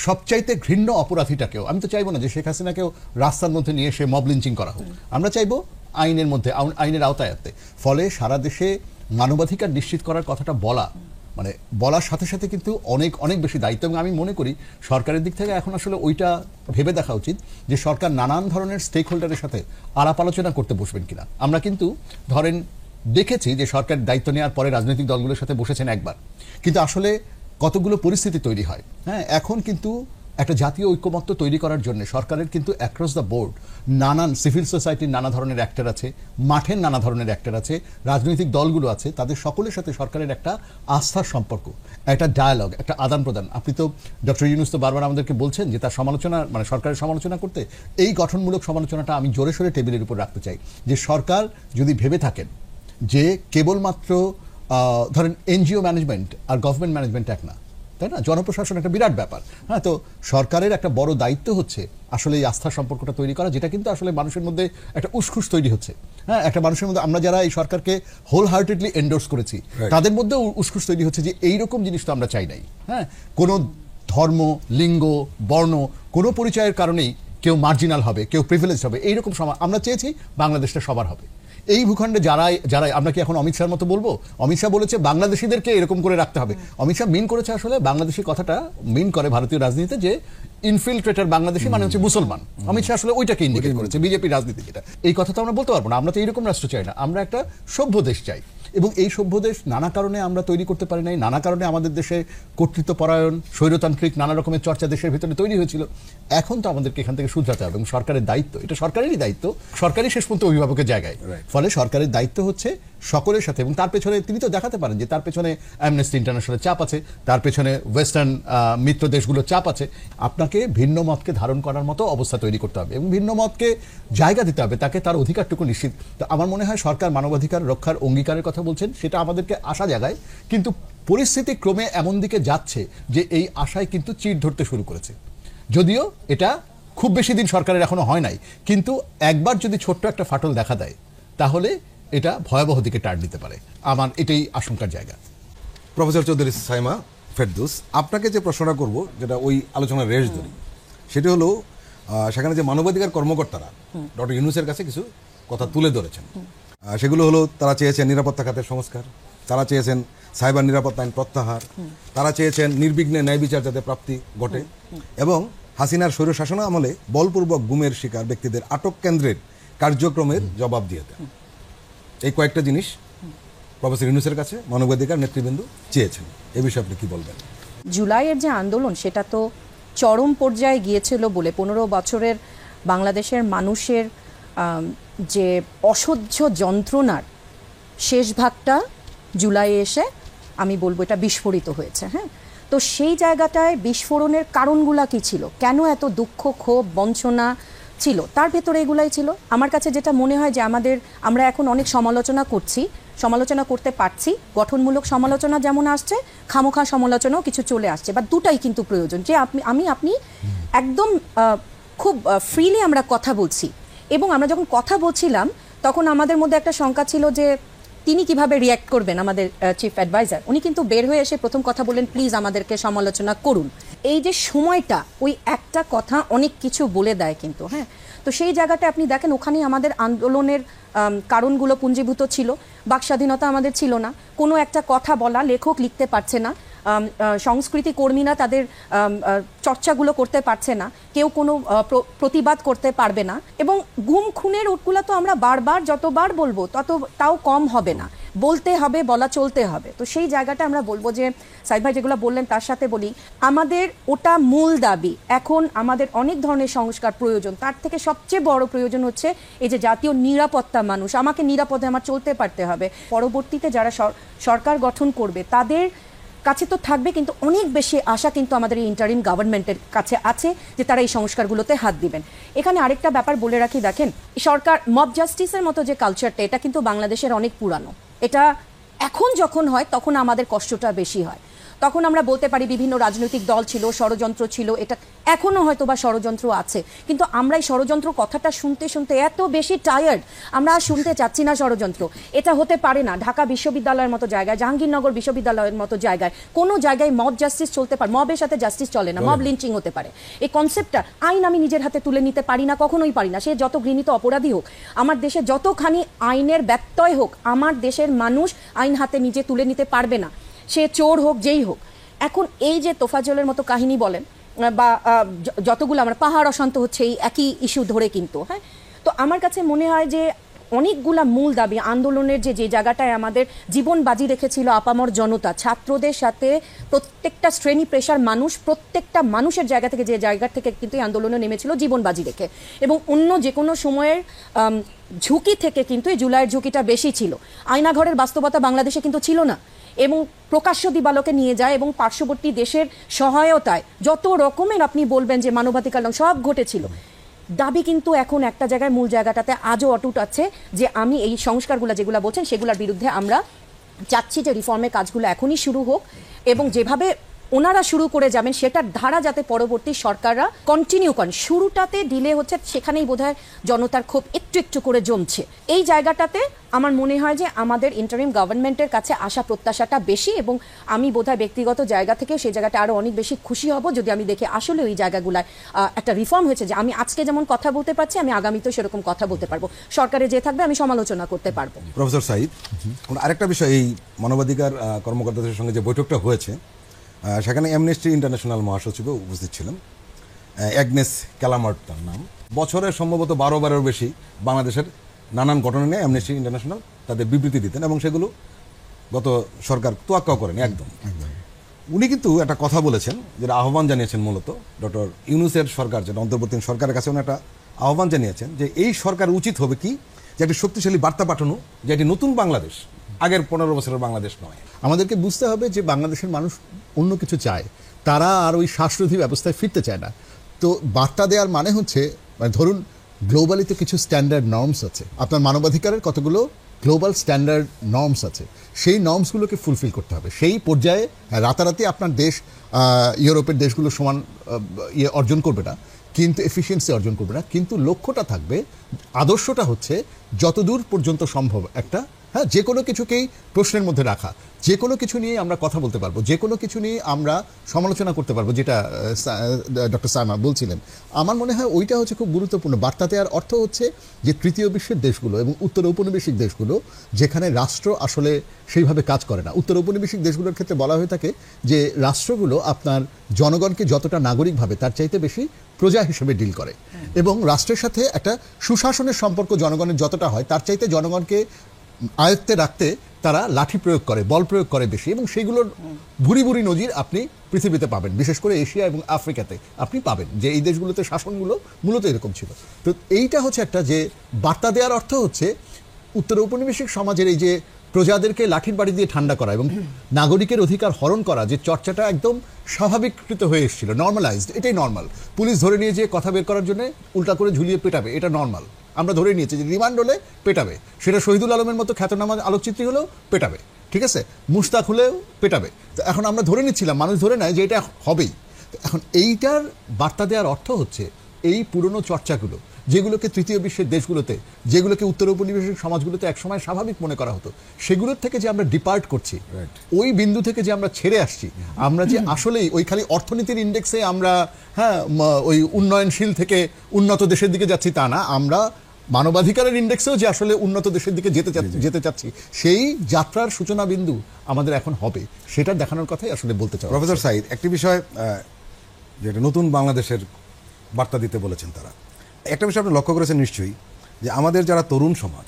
সবচাইতে ঘৃণ্য অপরাধীটাকেও, আমি তো চাইবো না যে শেখ হাসিনাকেও রাস্তার মধ্যে নিয়ে এসে মব লিঞ্চিং করা হোক, আমরা চাইবো আইনের মধ্যে, আইনের আওতায় আনতে। ফলে সারা দেশে মানবাধিকার নিশ্চিত করার কথাটা বলার সাথে সাথে কিন্তু অনেক অনেক বেশি দায়িত্ব। এবং আমি মনে করি সরকারের দিক থেকে এখন আসলে ওইটা ভেবে দেখা উচিত যে সরকার নানান ধরনের স্টেক হোল্ডারের সাথে আলাপ আলোচনা করতে বসবেন কিনা। আমরা কিন্তু ধরেন দেখেছি যে সরকার দায়িত্ব নেওয়ার পরে রাজনৈতিক দলগুলোর সাথে বসেছেন একবার, কিন্তু আসলে কতগুলো পরিস্থিতি তৈরি হয়। হ্যাঁ, এখন কিন্তু একটা জাতীয় ঐক্যমত্য তৈরি করার জন্য সরকারের কিন্তু অ্যাক্রস দ্য বোর্ড নানান সিভিল সোসাইটির নানা ধরনের অ্যাক্টর আছে, মাঠের নানা ধরনের অ্যাক্টর আছে, রাজনৈতিক দলগুলো আছে, তাদের সকলের সাথে সরকারের একটা আস্থার সম্পর্ক, একটা ডায়ালগ, একটা আদান প্রদান। আপনি তো ডক্টর ইউনূস তো বারবার আমাদেরকে বলছেন যে তার সমালোচনা, সরকারের সমালোচনা করতে, এই গঠনমূলক সমালোচনাটা আমি জোরে সোরে টেবিলের উপর রাখতে চাই। যে সরকার যদি ভেবে থাকেন যে কেবলমাত্র ধরেন এনজিও ম্যানেজমেন্ট আর গভর্নমেন্ট ম্যানেজমেন্ট এক না, তাই না, জনপ্রশাসন একটা বিরাট ব্যাপার। হ্যাঁ, তো সরকারের একটা বড় দায়িত্ব হচ্ছে আসলে এই আস্থার সম্পর্কটা তৈরি করা, যেটা কিন্তু আসলে মানুষের মধ্যে একটা উসখুস তৈরি হচ্ছে। হ্যাঁ, একটা মানুষের মধ্যে, আমরা যারা এই সরকারকে হোল হার্টেডলি এন্ডোর্স করেছি তাদের মধ্যেও উসখুস তৈরি হচ্ছে যে এইরকম জিনিস তো আমরা চাই নাই। হ্যাঁ, কোনো ধর্ম, লিঙ্গ, বর্ণ কোনো পরিচয়ের কারণেই কেউ মার্জিনাল হবে, কেউ প্রিভিলেজ হবে, এইরকম সমাজ আমরা চেয়েছি বাংলাদেশটা সবার হবে। এই ভূখণ্ডে যারাই আমরা কি এখন অমিত শাহর মতো বলবো? অমিত শাহ বলেছে বাংলাদেশিদেরকে এরকম করে রাখতে হবে। অমিত শাহ মিন করেছে আসলে বাংলাদেশি কথাটা মিন করে ভারতীয় রাজনীতিতে যে ইনফিল্ট্রেটার বাংলাদেশি মানে হচ্ছে মুসলমান। অমিত শাহ আসলে ওইটাকে ইন্ডিকেট করেছে, বিজেপি রাজনীতি যেটা। এই কথা তো আমরা বলতে পারবো না, আমরা তো এইরকম রাষ্ট্র চাই না, আমরা একটা সভ্য দেশ চাই। এবং এই সভ্য দেশ নানা কারণে আমরা তৈরি করতে পারি নাই, নানা কারণে আমাদের দেশে কর্তৃত্বপরায়ণ স্বৈরতান্ত্রিক নানা রকমের চর্চা দেশের ভিতরে তৈরি হয়েছিল। এখন তো আমাদেরকে এখান থেকে শুধরাতে হবে এবং সরকারের দায়িত্ব, এটা সরকারেরই দায়িত্ব, সরকারই শেষ পর্যন্ত অভিভাবকের জায়গায়। ফলে সরকারের দায়িত্ব হচ্ছে সকলের সাথে, এবং তার পেছনে তিনি তো দেখাতে পারেন যে তার পেছনে অ্যামনেস্টি ইন্টারন্যাশনালের চাপ আছে, তার পেছনে ওয়েস্টার্ন মিত্র দেশগুলোর চাপ আছে। আপনাকে ভিন্ন মতকে ধারণ করার মতো অবস্থা তৈরি করতে হবে এবং ভিন্ন মতকে জায়গা দিতে হবে, তাকে তার অধিকারটুকু নিশ্চিত। তো আমার মনে হয় সরকার মানবাধিকার রক্ষার অঙ্গীকারের কথা বলছেন, সেটা আমাদেরকে আশা জাগায়, কিন্তু পরিস্থিতি ক্রমে এমন দিকে যাচ্ছে যে এই আশায় কিন্তু চির ধরতে শুরু করেছে। যদিও এটা খুব বেশি দিন সরকারের এখনো হয় নাই, কিন্তু একবার যদি ছোট্ট একটা ফাটল দেখা দেয় তাহলে এটা ভয়াবহ দিকে টার্ন দিতে পারে। আমার এটাই আশঙ্কার জায়গা। প্রফেসর চৌধুরী সাইমা ফেরদৌস, আপনাকে যে প্রশ্নটা করব, যেটা ওই আলোচনার রেশ ধরি, সেটি হলো সেখানে যে মানবাধিকার কর্মকর্তারা ডক্টর ইউনূসের কাছে কিছু কথা তুলে ধরেছেন। সেগুলো হলো তারা চেয়েছেন নিরাপত্তা খাতের সংস্কার, তারা চেয়েছেন সাইবার নিরাপত্তা আইন প্রত্যাহার, তারা চেয়েছেন নির্বিঘ্নে ন্যায় বিচার যাতে প্রাপ্তি ঘটে, এবং হাসিনার স্বৈরশাসন আমলে বলপূর্বক গুমের শিকার ব্যক্তিদের আটক কেন্দ্রের কার্যক্রমের জবাব দিয়ে দেন। এই কয়েকটা জিনিস প্রফেসর ইউনূসের কাছে মানবাধিকার নেতৃবৃন্দ চেয়েছেন। এ বিষয়ে আপনি কি বলবেন? জুলাইয়ের যে আন্দোলন সেটা তো চরম পর্যায়ে গিয়েছিল বলে 15 বছরের বাংলাদেশের মানুষের যে অসহ্য যন্ত্রণার শেষ ভাগটা জুলাইয়ে এসে আমি বলবো এটা বিস্ফোরিত হয়েছে। হ্যাঁ, তো সেই জায়গাটায় বিস্ফোরণের কারণগুলা কি ছিল, কেন এত দুঃখ, ক্ষোভ, বঞ্চনা ছিল, তার ভেতরে এগুলাই ছিল। আমার কাছে যেটা মনে হয় যে আমরা এখন অনেক সমালোচনা করছি, সমালোচনা করতে পারছি, গঠনমূলক সমালোচনা যেমন আসছে, খামোখা সমালোচনাও কিছু চলে আসছে, বা দুটাই কিন্তু প্রয়োজন। যে আপনি একদম খুব ফ্রিলি আমরা কথা বলছি, এবং আমরা যখন কথা বলছিলাম তখন আমাদের মধ্যে একটা শঙ্কা ছিল যে তিনি কিভাবে রিয়্যাক্ট করবেন। আমাদের চিফ অ্যাডভাইজার উনি কিন্তু বের হয়ে এসে প্রথম কথা বললেন, প্লিজ আমাদেরকে সমালোচনা করুন। এই যে সময়টা, ওই একটা কথা অনেক কিছু বলে দেয় কিন্তু। হ্যাঁ, তো সেই জায়গাটা আপনি দেখেন, ওখানেই আমাদের আন্দোলনের কারণগুলো পুঞ্জীভূত ছিল। বাক স্বাধীনতা আমাদের ছিল না, কোনো একটা কথা বলা, লেখক লিখতে পারছে না, সংস্কৃতি কর্মীরা তাদের চর্চাগুলো করতে পারছে না, কেউ কোনো প্রতিবাদ করতে পারবে না, এবং গুম খুনের ওটগুলো তো আমরা বারবার যতবার বলবো তাও কম হবে না, বলতে হবে, বলা চলতে হবে। তো সেই জায়গাটা আমরা বলবো যে সাইদ ভাই যেগুলো বললেন তার সাথে বলি, আমাদের ওটা মূল দাবি। এখন আমাদের অনেক ধরনের সংস্কার প্রয়োজন, তার থেকে সবচেয়ে বড় প্রয়োজন হচ্ছে এই যে জাতীয় নিরাপত্তা। মানুষ আমাকে নিরাপদে আমার চলতে পারতে হবে। পরবর্তীতে যারা সরকার গঠন করবে তাদের কাছে তো থাকবে, কিন্তু অনেক বেশি আশা কিন্তু আমাদের এই ইন্টারিম গভর্নমেন্টের কাছে আছে যে তারা এই সংস্কারগুলোতে হাত দিবেন। এখানে আরেকটা ব্যাপার বলে রাখি, দেখেন সরকার মব জাস্টিসের মতো যে কালচারটা, এটা কিন্তু বাংলাদেশের অনেক পুরানো। এটা এখন যখন হয় তখন আমাদের কষ্টটা বেশি হয়। তখন আমরা বলতে পারি বিভিন্ন রাজনৈতিক দল ছিল, ষড়যন্ত্র ছিল, এটা এখনো হয়তো বা ষড়যন্ত্র আছে, কিন্তু আমরা এই ষড়যন্ত্র কথাটা শুনতে শুনতে এত বেশি টায়ার্ড, আমরা আর শুনতে চাচ্ছি না ষড়যন্ত্র। এটা হতে পারে না। ঢাকা বিশ্ববিদ্যালয়ের মতো জায়গায়, জাহাঙ্গীরনগর বিশ্ববিদ্যালয়ের মতো জায়গায়, কোনো জায়গায় মব জাস্টিস চলতে পারে, মবের সাথে জাস্টিস চলে না, মব লিঞ্চিং হতে পারে। এই কনসেপ্টটা, আইন আমি নিজের হাতে তুলে নিতে পারি না, কখনোই পারি না। সে যত ঘৃণিত অপরাধী হোক, আমার দেশে যতখানি আইনের ব্যত্যয় হোক, আমার দেশের মানুষ আইন হাতে নিজে তুলে নিতে পারবে না, সে চোর হোক, যেই হোক। এখন এই যে তোফাজ্জলের মতো কাহিনী বলেন, বা যতগুলো আমরা পাহাড় অশান্ত হচ্ছে এই একই ইস্যু ধরে, কিন্তু হ্যাঁ, তো আমার কাছে মনে হয় যে অনেকগুলা মূল দাবি আন্দোলনের যে জায়গাটায় আমাদের জীবন বাজি রেখেছিল আপামর জনতা, ছাত্রদের সাথে প্রত্যেকটা শ্রেণী পেশার মানুষ, প্রত্যেকটা মানুষের জায়গা থেকে, যে জায়গা থেকে কিন্তু এই আন্দোলনে নেমেছিল জীবন বাজি রেখে, এবং অন্য যে কোনো সময়ের ঝুঁকি থেকে কিন্তু এই জুলাইয়ের ঝুঁকিটা বেশি ছিল। আয়নাঘরের বাস্তবতা বাংলাদেশে কিন্তু ছিল না, এবং প্রকাশ্য দিবালোকে নিয়ে যায়, এবং পার্শ্ববর্তী দেশের সহায়তায় যত রকমের আপনি বলবেন যে মানবাধিকার সব ঘটেছিল। দাবি কিন্তু এখন একটা জায়গায়, মূল জায়গাটাতে আজও অটুট আছে, যে আমি এই সংস্কারগুলো যেগুলো বলছেন সেগুলোর বিরুদ্ধে আমরা চাচ্ছি যে রিফর্মের কাজগুলো এখনই শুরু হোক, এবং যেভাবে ওনারা শুরু করে যাবেন সেটার ধারা যাতে পরবর্তী সরকাররা কন্টিনিউ করেন। শুরুটাতে ডিলে হচ্ছে, সেখানেই বোধহয় জনতার ক্ষোভ একটু একটু করে জমছে। এই জায়গাটাতে আমার মনে হয় যে আমাদের ইন্টারিম গভর্নমেন্টের কাছে আশা প্রত্যাশাটা বেশি, এবং আমি বোধহয় ব্যক্তিগত জায়গা থেকে সেই জায়গাটা আরো অনেক বেশি খুশি হব যদি আমি দেখি আসলে ওই জায়গাগুলায় একটা রিফর্ম হয়েছে, যে আমি আজকে যেমন কথা বলতে পারছি আমি আগামীতেও সেরকম কথা বলতে পারবো, সরকারে যে থাকবে আমি সমালোচনা করতে পারবো। প্রফেসর সাঈদ, আরেকটা বিষয়, এই মানবাধিকার কর্মকর্তাদের সঙ্গে যে বৈঠকটা হয়েছে সেখানে অ্যামনেস্টি ইন্টারন্যাশনাল মহাসচিবও উপস্থিত ছিলেন, অ্যাগনেস ক্যালামার্ট তার নাম। বছরে সম্ভবত 12বারের বেশি বাংলাদেশের নানান ঘটনা নিয়ে অ্যামনেস্টি ইন্টারন্যাশনাল তাদের বিবৃতি দিতেন, এবং সেগুলো গত সরকার তোয়াক্কাও করেনি একদম। উনি কিন্তু একটা কথা বলেছেন, যেটা আহ্বান জানিয়েছেন মূলত ডক্টর ইউনূসের সরকার, যেটা অন্তর্বর্তীকালীন সরকারের কাছে উনি একটা আহ্বান জানিয়েছেন যে এই সরকার উচিত হবে কি, যে একটি শক্তিশালী বার্তা পাঠানো, যে এটি নতুন বাংলাদেশ, আগের 15 বছরের বাংলাদেশ নয়। আমাদেরকে বুঝতে হবে যে বাংলাদেশের মানুষ অন্য কিছু চায়, তারা আর ওই শ্বাসরোধী ব্যবস্থায় ফিরতে চায় না। তো বার্তা দেওয়ার মানে হচ্ছে, মানে ধরুন গ্লোবালি তো কিছু স্ট্যান্ডার্ড নর্মস আছে, আপনার মানবাধিকারের কতগুলো গ্লোবাল স্ট্যান্ডার্ড নর্মস আছে, সেই নর্মসগুলোকে ফুলফিল করতে হবে। সেই পর্যায়ে রাতারাতি আপনার দেশ ইউরোপের দেশগুলো সমান অর্জন করবে না, কিন্তু এফিসিয়েন্সি অর্জন করবে না, কিন্তু লক্ষ্যটা থাকবে, আদর্শটা হচ্ছে যতদূর পর্যন্ত সম্ভব একটা, হ্যাঁ, যে কোনো কিছুকেই প্রশ্নের মধ্যে রাখা, যে কোনো কিছু নিয়ে আমরা কথা বলতে পারবো, যে কোনো কিছু নিয়ে আমরা সমালোচনা করতে পারবো, যেটা ডক্টর সাইমা বলছিলেন। আমার মনে হয় ওইটা হচ্ছে খুব গুরুত্বপূর্ণ। বার্তা দেওয়ার অর্থ হচ্ছে যে তৃতীয় বিশ্বের দেশগুলো এবং উত্তর ঔপনিবেশিক দেশগুলো, যেখানে রাষ্ট্র আসলে সেইভাবে কাজ করে না, উত্তর ঔপনিবেশিক দেশগুলোর ক্ষেত্রে বলা হয়ে থাকে যে রাষ্ট্রগুলো আপনার জনগণকে যতটা নাগরিকভাবে তার চাইতে বেশি প্রজা হিসেবে ডিল করে, এবং রাষ্ট্রের সাথে একটা সুশাসনের সম্পর্ক জনগণের যতটা হয় তার চাইতে জনগণকে আয়ত্তে রাখতে তারা লাঠি প্রয়োগ করে, বল প্রয়োগ করে বেশি, এবং সেগুলোর ভুরি ভুরি নজির আপনি পৃথিবীতে পাবেন, বিশেষ করে এশিয়া এবং আফ্রিকাতে আপনি পাবেন, যে এই দেশগুলোতে শাসনগুলো মূলত এরকম ছিল। তো এইটা হচ্ছে একটা, যে বার্তা দেওয়ার অর্থ হচ্ছে উত্তর ঔপনিবেশিক সমাজের এই যে প্রজাদেরকে লাঠির বাড়ি দিয়ে ঠান্ডা করা এবং নাগরিকের অধিকার হরণ করা, যে চর্চাটা একদম স্বাভাবিকৃত হয়ে এসেছিল, নর্মালাইজড, এটাই নর্মাল। পুলিশ ধরে নিয়ে যে কথা বের করার জন্য উল্টা করে ঝুলিয়ে পেটাবে, এটা নর্মাল। আমরা ধরে নিয়েছি যে রিমান্ড হলে পেটাবে, সেটা শহীদুল আলমের মতো খ্যাতনামা আলোকচিত্রী হলেও পেটাবে, ঠিক আছে, মুস্তাক হলেও পেটাবে। তো এখন আমরা ধরে নিচ্ছিলাম, মানুষ ধরে নেয় যে এটা হবেই। এখন এইটার বার্তা দেওয়ার অর্থ হচ্ছে এই পুরনো চর্চাগুলো, যেগুলোকে তৃতীয় বিশ্বের দেশগুলোতে, যেগুলোকে উত্তর ঔপনিবেশিক সমাজগুলোতে একসময় স্বাভাবিক মনে করা হতো, সেগুলোর থেকে যে আমরা ডিপার্ট করছি, ওই বিন্দু থেকে যে আমরা ছেড়ে আসছি, আমরা যে আসলেই ওই খালি অর্থনীতির ইন্ডেক্সে আমরা, হ্যাঁ, ওই উন্নয়নশীল থেকে উন্নত দেশের দিকে যাচ্ছি তা না, আমরা মানবাধিকারের ইন্ডেক্সেও যে আসলে উন্নত দেশের দিকে যেতে চাচ্ছি, সেই যাত্রার সূচনা বিন্দু আমাদের এখন হবে, সেটা দেখানোর কথাই আসলে বলতে চাই। প্রফেসর সাঈদ, একটি বিষয় যেটা নতুন বাংলাদেশের বার্তা দিতে বলেছেন তারা, একটা বিষয় আপনি লক্ষ্য করেছেন নিশ্চয়ই, যে আমাদের যারা তরুণ সমাজ,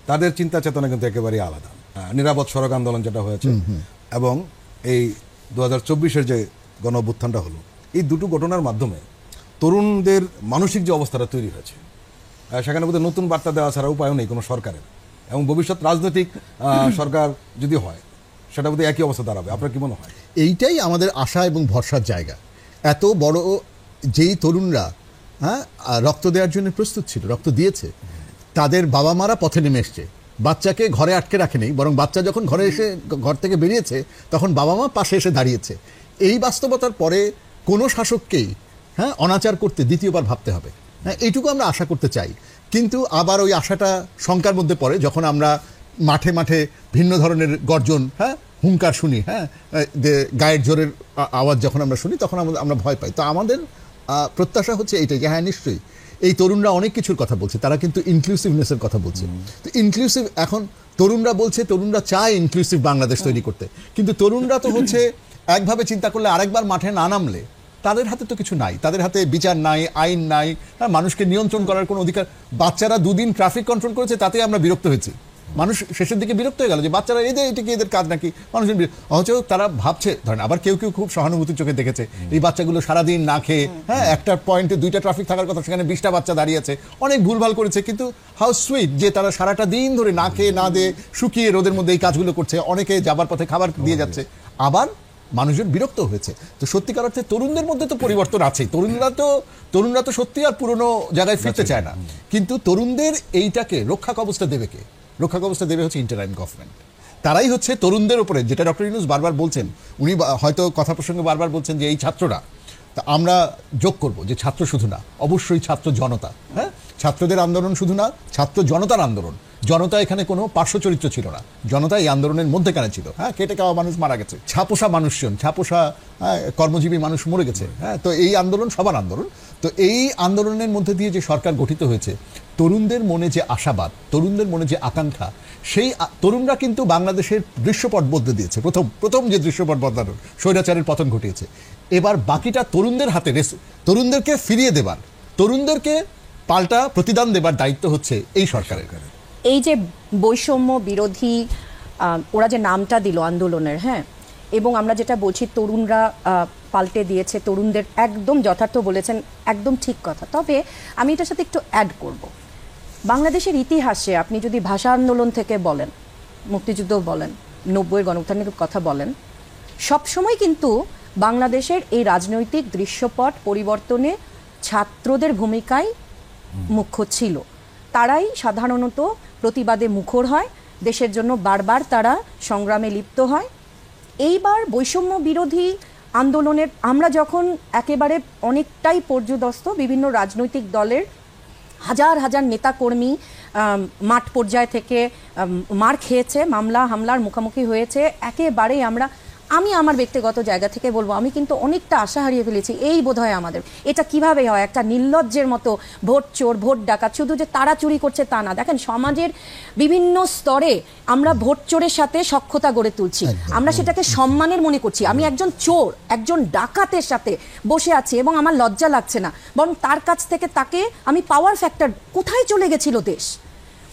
তাদের চিন্তা চেতনা কিন্তু একেবারেই আলাদা। নিরাপদ সড়ক আন্দোলন যেটা হয়েছে এবং এই 2024-এর যে গণ অভ্যুত্থানটা হলো, এই দুটো ঘটনার মাধ্যমে তরুণদের মানসিক যে অবস্থাটা তৈরি হয়েছে, সেখানে বোধহয় নতুন বার্তা দেওয়া ছাড়া উপায়ও নেই কোনো সরকারের, এবং ভবিষ্যৎ রাজনৈতিক সরকার যদি হয় সেটা বোধহয় একই অবস্থা দাঁড়াবে। আপনার কি মনে হয়? এইটাই আমাদের আশা এবং ভরসার জায়গা। এত বড় যেই তরুণরা, হ্যাঁ, রক্ত দেওয়ার জন্য প্রস্তুত ছিল, রক্ত দিয়েছে, তাদের বাবা মারা পথে নেমে এসছে, বাচ্চাকে ঘরে আটকে রাখেনি, বরং বাচ্চা যখন ঘর থেকে বেরিয়েছে তখন বাবা মা পাশে এসে দাঁড়িয়েছে। এই বাস্তবতার পরে কোনো শাসককেই, হ্যাঁ, অনাচার করতে দ্বিতীয়বার ভাবতে হবে, হ্যাঁ, এইটুকু আমরা আশা করতে চাই। কিন্তু আবার ওই আশাটা শঙ্কার মধ্যে পড়ে যখন আমরা মাঠে মাঠে ভিন্ন ধরনের গর্জন, হ্যাঁ, হুঙ্কার শুনি, হ্যাঁ, গায়ের জোরের আওয়াজ যখন আমরা শুনি তখন আমরা ভয় পাই। তো আমাদের প্রত্যাশা হচ্ছে এইটাই, হ্যাঁ, নিশ্চয়ই এই তরুণরা অনেক কিছুর কথা বলছে, তারা কিন্তু ইনক্লুসিভনেসের কথা বলছে। তো ইনক্লুসিভ, এখন তরুণরা বলছে, তরুণরা চায় ইনক্লুসিভ বাংলাদেশ তৈরি করতে, কিন্তু তরুণরা তো হচ্ছে একভাবে চিন্তা করলে আরেকবার মাঠে না নামলে তাদের হাতে তো কিছু নাই, তাদের হাতে বিচার নাই, আইন নাই, হ্যাঁ, মানুষকে নিয়ন্ত্রণ করার কোনো অধিকার। বাচ্চারা 2 দিন ট্রাফিক কন্ট্রোল করেছে, তাতে আমরা বিরক্ত হয়েছি। মানুষ শেষের দিকে বিরক্ত হয়ে গেল যে বাচ্চারা এটা কি এদের কাজ নাকি, মানুষের অথচ তারা ভাবছে, ধরেন আবার কেউ কেউ খুব সহানুভূতির চোখে দেখেছে এই বাচ্চাগুলো সারাদিন না খেয়ে, হ্যাঁ, একটা পয়েন্টে 2টা ট্রাফিক থাকার কথা, সেখানে 20টা বাচ্চা দাঁড়িয়ে আছে, অনেক ভুলভাল করেছে, কিন্তু হাউ সুইট যে তারা সারাটা দিন ধরে না খেয়ে না দিয়ে শুকিয়ে রোদের মধ্যে এই কাজগুলো করছে, অনেকে যাবার পথে খাবার দিয়ে যাচ্ছে, আবার মানুষজন বিরক্ত হয়েছে। তো সত্যিকার অর্থে তরুণদের মধ্যে তো পরিবর্তন আছে, তরুণরা তো সত্যি আর পুরনো জায়গায় ফিরতে চায় না, কিন্তু তরুণদের এইটাকে রক্ষা কবচটা দেবে কে? রক্ষা কবচটা দেবে হচ্ছে ইন্টারিম গভর্নমেন্ট। তারাই হচ্ছে তরুণদের উপরে, যেটা ডক্টর ইউনূস বারবার বলছেন, উনি হয়তো কথা প্রসঙ্গে বারবার বলছেন যে এই ছাত্ররা, তা আমরা যোগ করব যে ছাত্র শুধু না, অবশ্যই ছাত্র জনতা, হ্যাঁ, ছাত্রদের আন্দোলন শুধু না, ছাত্র জনতার আন্দোলন। জনতা এখানে কোনো পার্শ্ব চরিত্র ছিল না, জনতা এই আন্দোলনের মধ্যেখানে ছিল। হ্যাঁ, কেটে খাওয়া মানুষ মারা গেছে, ছাপোষা মানুষজন, ছাপোষা কর্মজীবী মানুষ মরে গেছে। হ্যাঁ, তো এই আন্দোলন সবার আন্দোলন। তো এই আন্দোলনের মধ্যে দিয়ে যে সরকার গঠিত হয়েছে, তরুণদের মনে যে আশাবাদ, তরুণদের মনে যে আকাঙ্ক্ষা, সেই তরুণরা কিন্তু বাংলাদেশের দৃশ্যপট বদলে দিয়েছে। প্রথম যে দৃশ্যপট বদলানো, স্বৈরাচারের পতন ঘটিয়েছে। এবার বাকিটা তরুণদের হাতে, তরুণদেরকে ফিরিয়ে দেবার, তরুণদেরকে পাল্টা প্রতিদান দেবার দায়িত্ব হচ্ছে এই সরকারের। এই যে বৈষম্য বিরোধী ওরা যে নামটা দিল আন্দোলনের, হ্যাঁ, এবং আমরা যেটা বলছি তরুণরা পাল্টে দিয়েছে, তরুণদের একদম যথার্থ বলেছেন, একদম ঠিক কথা। তবে আমি এটার সাথে একটু অ্যাড করব। বাংলাদেশের ইতিহাসে আপনি যদি ভাষা আন্দোলন থেকে বলেন, মুক্তিযুদ্ধ বলেন, 90-এর গণঅভ্যুত্থানের কথা বলেন, সবসময় কিন্তু বাংলাদেশের এই রাজনৈতিক দৃশ্যপট পরিবর্তনে ছাত্রদের ভূমিকায় মুখ্য ছিল। তারাই সাধারণত প্রতিবাদে মুখর হয়, দেশের জন্য বারবার তারা সংগ্রামে লিপ্ত হয়। এইবার বৈষম্য বিরোধী আন্দোলনের আমরা যখন একেবারে অনেকটাই পর্যদস্ত, বিভিন্ন রাজনৈতিক দলের হাজার হাজার নেতাকর্মী মাঠ পর্যায় থেকে মার খেয়েছে, মামলা হামলার মুখোমুখি হয়েছে, একেবারেই আমি আমার ব্যক্তিগত জায়গা থেকে বলবো, আমি কিন্তু অনেকটা আশা হারিয়ে ফেলেছি। এই বোধহয় আমাদের এটা কিভাবে হয়, একটা নির্লজ্জের মতো ভোট চোর, ভোট ডাকাত, শুধু যে তারা চুরি করছে তা না। দেখেন, সমাজের বিভিন্ন স্তরে আমরা ভোট চোরের সাথে সখ্যতা গড়ে তুলছি, আমরা সেটাকে সম্মানের মনে করছি। আমি একজন চোর, একজন ডাকাতের সাথে বসে আছি এবং আমার লজ্জা লাগছে না, বরং তার কাছ থেকে তাকে আমি পাওয়ার ফ্যাক্টর, কোথায় চলে গেছিল দেশ,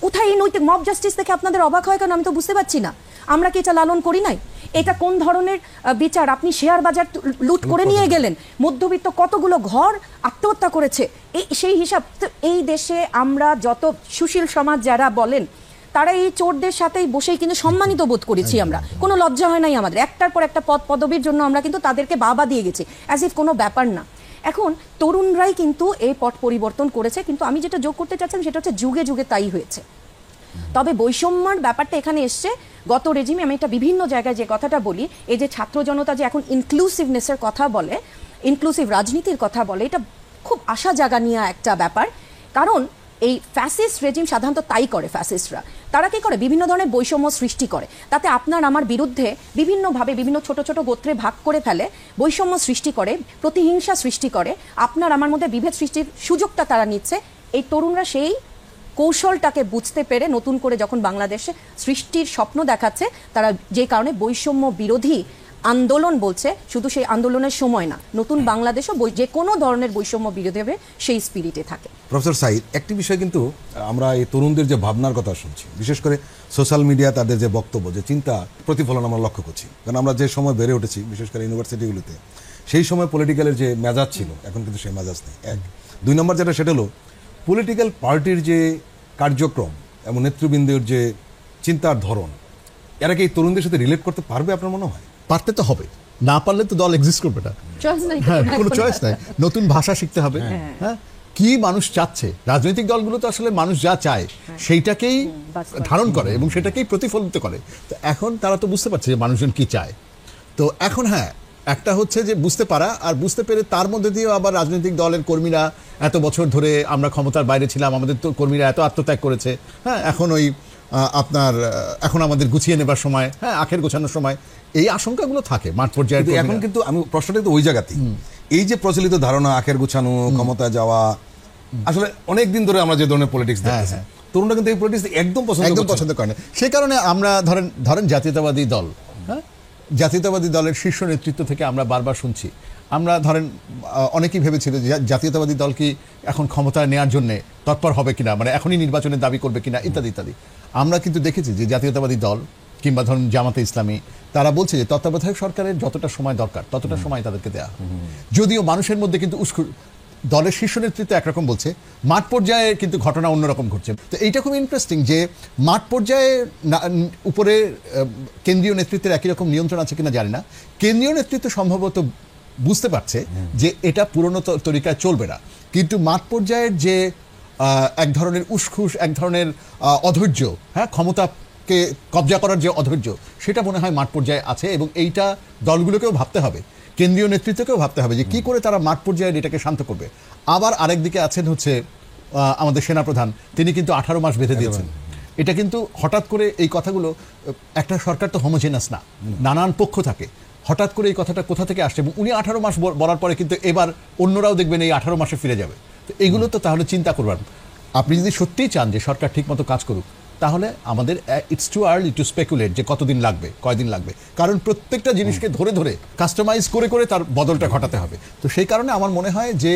কোথায় এই নৈতিক মব জাস্টিস থেকে আপনাদের অবাক হয় কেন আমি তো বুঝতে পারছি না। আমরা কি এটা লালন করি নাই? এটা কোন ধরনের বিচার? আপনি শেয়ার বাজার লুট করে নিয়ে গেলেন, মধ্যবিত্ত কতগুলো ঘর আত্মহত্যা করেছে, সেই হিসাব। এই দেশে আমরা যত সুশীল সমাজ যারা বলেন, তারা এই চোরদের সাথেই বসেই কিন্তু সম্মানিত বোধ করেছি আমরা, কোনো লজ্জা হয় নাই আমাদের। একটার পর একটা পদ পদবীর জন্য আমরা কিন্তু তাদেরকে বাবা দিয়ে গেছি, অ্যাজ ইফ কোনো ব্যাপার না। এখন তরুণরাই কিন্তু এই পট পরিবর্তন করেছে, কিন্তু আমি যেটা যোগ করতে চাচ্ছিলাম সেটা হচ্ছে যুগে যুগে তাই হয়েছে। তবে বৈষম্যর ব্যাপারটা এখানে এসছে গত রেজিমে। আমি এটা বিভিন্ন জায়গায় যে কথাটা বলি, এই যে ছাত্র জনতা যে এখন ইনক্লুসিভনেসের কথা বলে, ইনক্লুসিভ রাজনীতির কথা বলে, এটা খুব আশা জাগানিয়া একটা ব্যাপার। কারণ এই ফ্যাসিস্ট রেজিম সাধারণত তাই করে। ফ্যাসিস্টরা তারা কি করে, বিভিন্ন ধরনের বৈষম্য সৃষ্টি করে, তাতে আপনার আমার বিরুদ্ধে বিভিন্নভাবে বিভিন্ন ছোট ছোট গোত্রে ভাগ করে ফেলে, বৈষম্য সৃষ্টি করে, প্রতিহিংসা সৃষ্টি করে, আপনার আমার মধ্যে বিভেদ সৃষ্টির সুযোগটা তারা নিচ্ছে। এই তরুণরা সেই কৌশলটাকে বুঝতে পেরে নতুন করে যখন বাংলাদেশে সৃষ্টির স্বপ্ন দেখাচ্ছে, তারা যে কারণে বৈষম্য বিরোধী আন্দোলন বলছে, শুধু সেই আন্দোলনের সময় না, নতুন বাংলাদেশও যে কোনো ধরনের বৈষম্য বিরোধী হবে সেই স্পিরিটে থাকে। প্রফেসর সাঈদ, একটি বিষয় কিন্তু আমরা এই তরুণদের যে ভাবনার কথা শুনছি, বিশেষ করে সোশ্যাল মিডিয়া তাদের যে বক্তব্য, যে চিন্তা, প্রতিফলন আমরা লক্ষ্য করছি। কারণ আমরা যে সময় বেড়ে উঠেছি, বিশেষ করে ইউনিভার্সিটিগুলিতে, সেই সময় পলিটিক্যালের যে মেজাজ ছিল, এখন কিন্তু সেই মেজাজ নেই। এক, দুই নম্বর যেটা, সেটা হলো পলিটিক্যাল পার্টির যে কার্যক্রম এবং নেতৃবৃন্দের যে চিন্তার ধরন, এরা কি এই তরুণদের সাথে রিলেট করতে পারবে আপনার মনে হয়? পারতে তো হবে, না পারলে তো দল এক্সিস্ট করবে না। হ্যাঁ, কোনো চয়েস নাই, নতুন ভাষা শিখতে হবে। হ্যাঁ, কি মানুষ চাচ্ছে, রাজনৈতিক দলগুলো তো আসলে মানুষ যা চায় সেইটাকেই ধারণ করে এবং সেটাকেই প্রতিফলিত করে। তো এখন তারা তো বুঝতে পারছে যে মানুষজন কি চায়। তো এখন হ্যাঁ, একটা হচ্ছে যে বুঝতে পারা, আর বুঝতে পেরে তার মধ্যে দিয়েও আবার রাজনৈতিক দলের কর্মীরা এত বছর ধরে আমরা ক্ষমতার বাইরে ছিলাম, আমাদের তো কর্মীরা এত আত্মত্যাগ করেছে, হ্যাঁ, এখন ওই এখন আমাদের গুছিয়ে নেবার সময়, হ্যাঁ, আখের গোছানোর সময়, এই আশঙ্কাগুলো থাকে মাঠ পর্যায়ে। এখন কিন্তু আমি প্রশ্নটা কিন্তু ওই জায়গাতেই, এই যে প্রচলিত ধারণা আখের গুছানো, ক্ষমতা যাওয়া, আসলে অনেক দিন ধরে আমরা যে ধরনের পলিটিক্স দেখতেছি, তরুণরা কিন্তু এই পলিটিক্স একদম পছন্দ করে না। সে কারণে আমরা ধরেন জাতীয়তাবাদী দল, হ্যাঁ, জাতীয়তাবাদী দলের শীর্ষ নেতৃত্ব থেকে আমরা বারবার শুনছি, আমরা ধরেন অনেকেই ভেবেছিল যে জাতীয়তাবাদী দল কি এখন ক্ষমতায় নেওয়ার জন্য তৎপর হবে কিনা, মানে এখনই নির্বাচনের দাবি করবে কিনা, ইত্যাদি ইত্যাদি। আমরা কিন্তু দেখেছি যে জাতীয়তাবাদী দল কিংবা ধরুন জামাতে ইসলামী, তারা বলছে যে তত্ত্বাবধায়ক সরকারের যতটা সময় দরকার ততটা সময় তাদেরকে দেওয়া। যদিও মানুষের মধ্যে কিন্তু দলের শীর্ষ নেতৃত্ব একরকম বলছে, মাঠ পর্যায়ে কিন্তু ঘটনা অন্যরকম ঘটছে। তো এইটা খুব ইন্টারেস্টিং যে মাঠ পর্যায়ে উপরে কেন্দ্রীয় নেতৃত্বের একই রকম নিয়ন্ত্রণ আছে কিনা জানি না, কেন্দ্রীয় নেতৃত্ব সম্ভবত বুঝতে পারছে যে এটা পুরনো তরিকায় চলবে না, কিন্তু মাঠ পর্যায়ের যে এক ধরনের উসখুস, এক ধরনের অধৈর্য, হ্যাঁ, ক্ষমতা কে কবজা করার যে অধৈর্য, সেটা মনে হয় মাঠ পর্যায়ে আছে, এবং এইটা দলগুলোকেও ভাবতে হবে, কেন্দ্রীয় নেতৃত্বকেও ভাবতে হবে যে কি করে তারা মাঠ পর্যায়ে এটাকে শান্ত করবে। আবার আরেকদিকে আছেন হচ্ছে আমাদের সেনাপ্রধান, তিনি কিন্তু 18 মাস বেঁধে দিয়েছেন। এটা কিন্তু হঠাৎ করে এই কথাগুলো, একটা সরকার তো হোমোজেনাস না, নানান পক্ষ থাকে, হঠাৎ করে এই কথাটা কোথা থেকে আসছে, এবং উনি 18 মাস বলার পরে কিন্তু এবার অন্যরাও দেখবেন এই 18 মাসে ফিরে যাবে। তো এগুলো তো তাহলে চিন্তা করবার, আপনি যদি সত্যিই চান যে সরকার ঠিকমতো কাজ করুক, তাহলে আমাদের it's too early two speculate যে কতদিন লাগবে, কয়দিন লাগবে, কারণ প্রত্যেকটা জিনিসকে ধরে ধরে কাস্টমাইজ করে করে তার বদলটা ঘটাতে হবে। তো সেই কারণে আমার মনে হয় যে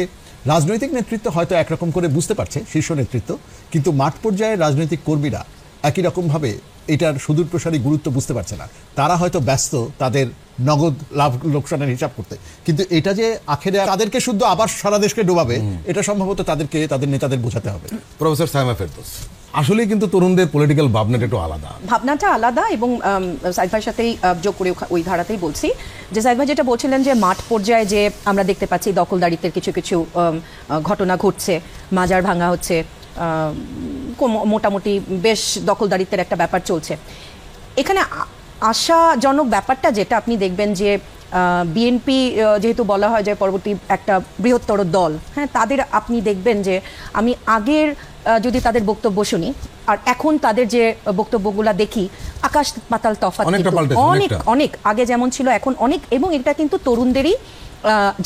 রাজনৈতিক নেতৃত্ব হয়তো একরকম করে বুঝতে পারছে, শীর্ষ নেতৃত্ব, কিন্তু মাঠ পর্যায়ে রাজনৈতিক কর্মীরা একই রকমভাবে এটার সুদূর প্রসারী গুরুত্ব বুঝতে পারছে না। তারা হয়তো ব্যস্ত তাদের নগদ লাভ লোকসানের হিসাব করতে, কিন্তু এটা যে আখেরে তাদেরকে শুদ্ধ আবার সারা দেশকে ডোবাবে, এটা সম্ভবত তাদেরকে, তাদের নেতাদের বোঝাতে হবে। প্রফেসর সাইমা ফেরদৌস, আসলেই কিন্তু তরুণদের পলিটিক্যাল ভাবনাটা একটু আলাদা, ভাবনাটা আলাদা, এবং সাইদ ভাইয়ের সাথেই যোগ করে ওই ধারাতেই বলছি যে সাইদ ভাই যেটা বলছিলেন যে মাঠ পর্যায়ে যে আমরা দেখতে পাচ্ছি দখলদারিত্বের কিছু কিছু ঘটনা ঘটছে, মাজার ভাঙা হচ্ছে, মোটামুটি বেশ দখলদারিত্বের একটা ব্যাপার চলছে। এখানে আশাজনক ব্যাপারটা যেটা আপনি দেখবেন যে বিএনপি যেহেতু বলা হয় যে পরবর্তী একটা বৃহত্তর দল, হ্যাঁ, তাদের আপনি দেখবেন যে আমি আগের যদি তাদের বক্তব্য শুনি আর এখন তাদের যে বক্তব্যগুলো দেখি, আকাশ পাতাল তফাৎ, অনেক অনেক আগে যেমন ছিল এখন অনেক, এবং এটা কিন্তু তরুণদেরই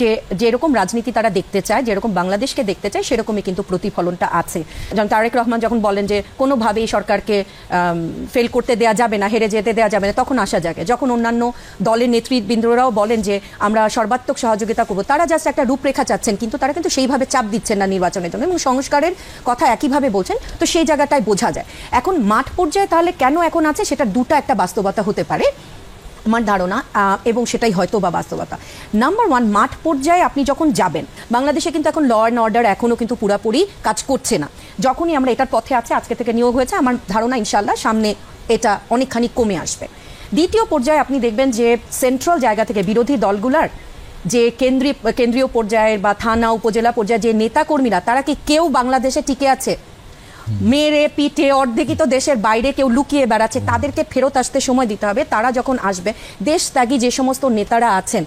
যে যেরকম রাজনীতি তারা দেখতে চায়, যেরকম বাংলাদেশকে দেখতে চায়, সেরকমই কিন্তু প্রতিফলনটা আছে। যেমন তারেক রহমান যখন বলেন যে কোনোভাবেই সরকারকে ফেল করতে দেওয়া যাবে না, হেরে যেতে দেওয়া যাবে না, তখন আশা জাগে। যখন অন্যান্য দলের নেতৃবৃন্দরাও বলেন যে আমরা সর্বাত্মক সহযোগিতা করব, তারা জাস্ট একটা রূপরেখা চাচ্ছেন, কিন্তু তারা কিন্তু সেইভাবে চাপ দিচ্ছেন না নির্বাচনের জন্য, এবং সংস্কারের কথা একইভাবে বলছেন। তো সেই জায়গাটায় বোঝা যায় এখন মাঠ পর্যায়ে তাহলে কেন এখন আছে, সেটা দুটো একটা বাস্তবতা হতে পারে আমার ধারণা, এবং সেটাই হয়তো বা বাস্তবতা। নাম্বার ওয়ান, মাঠ পর্যায়ে আপনি যখন যাবেন, বাংলাদেশে কিন্তু এখন ল অ্যান্ড অর্ডার এখনও কিন্তু পুরোপুরি কাজ করছে না। যখনই আমরা এটার পথে আছে, আজকে থেকে নিয়োগ হয়েছে, আমার ধারণা ইনশাল্লাহ সামনে এটা অনেকখানি কমে আসবে। দ্বিতীয় পর্যায়ে আপনি দেখবেন যে সেন্ট্রাল জায়গা থেকে বিরোধী দলগুলার যে কেন্দ্রীয় পর্যায়ের বা থানা উপজেলা পর্যায়ে যে নেতাকর্মীরা, তারা কি কেউ বাংলাদেশে টিকে আছে? মেরে পিটে অর্ধেকই তো দেশের বাইরে কেউ লুকিয়ে বেড়াচ্ছে, তাদেরকে ফেরত আসতে সময় দিতে হবে। তারা যখন আসবে, দেশ ত্যাগী যে সমস্ত নেতারা আছেন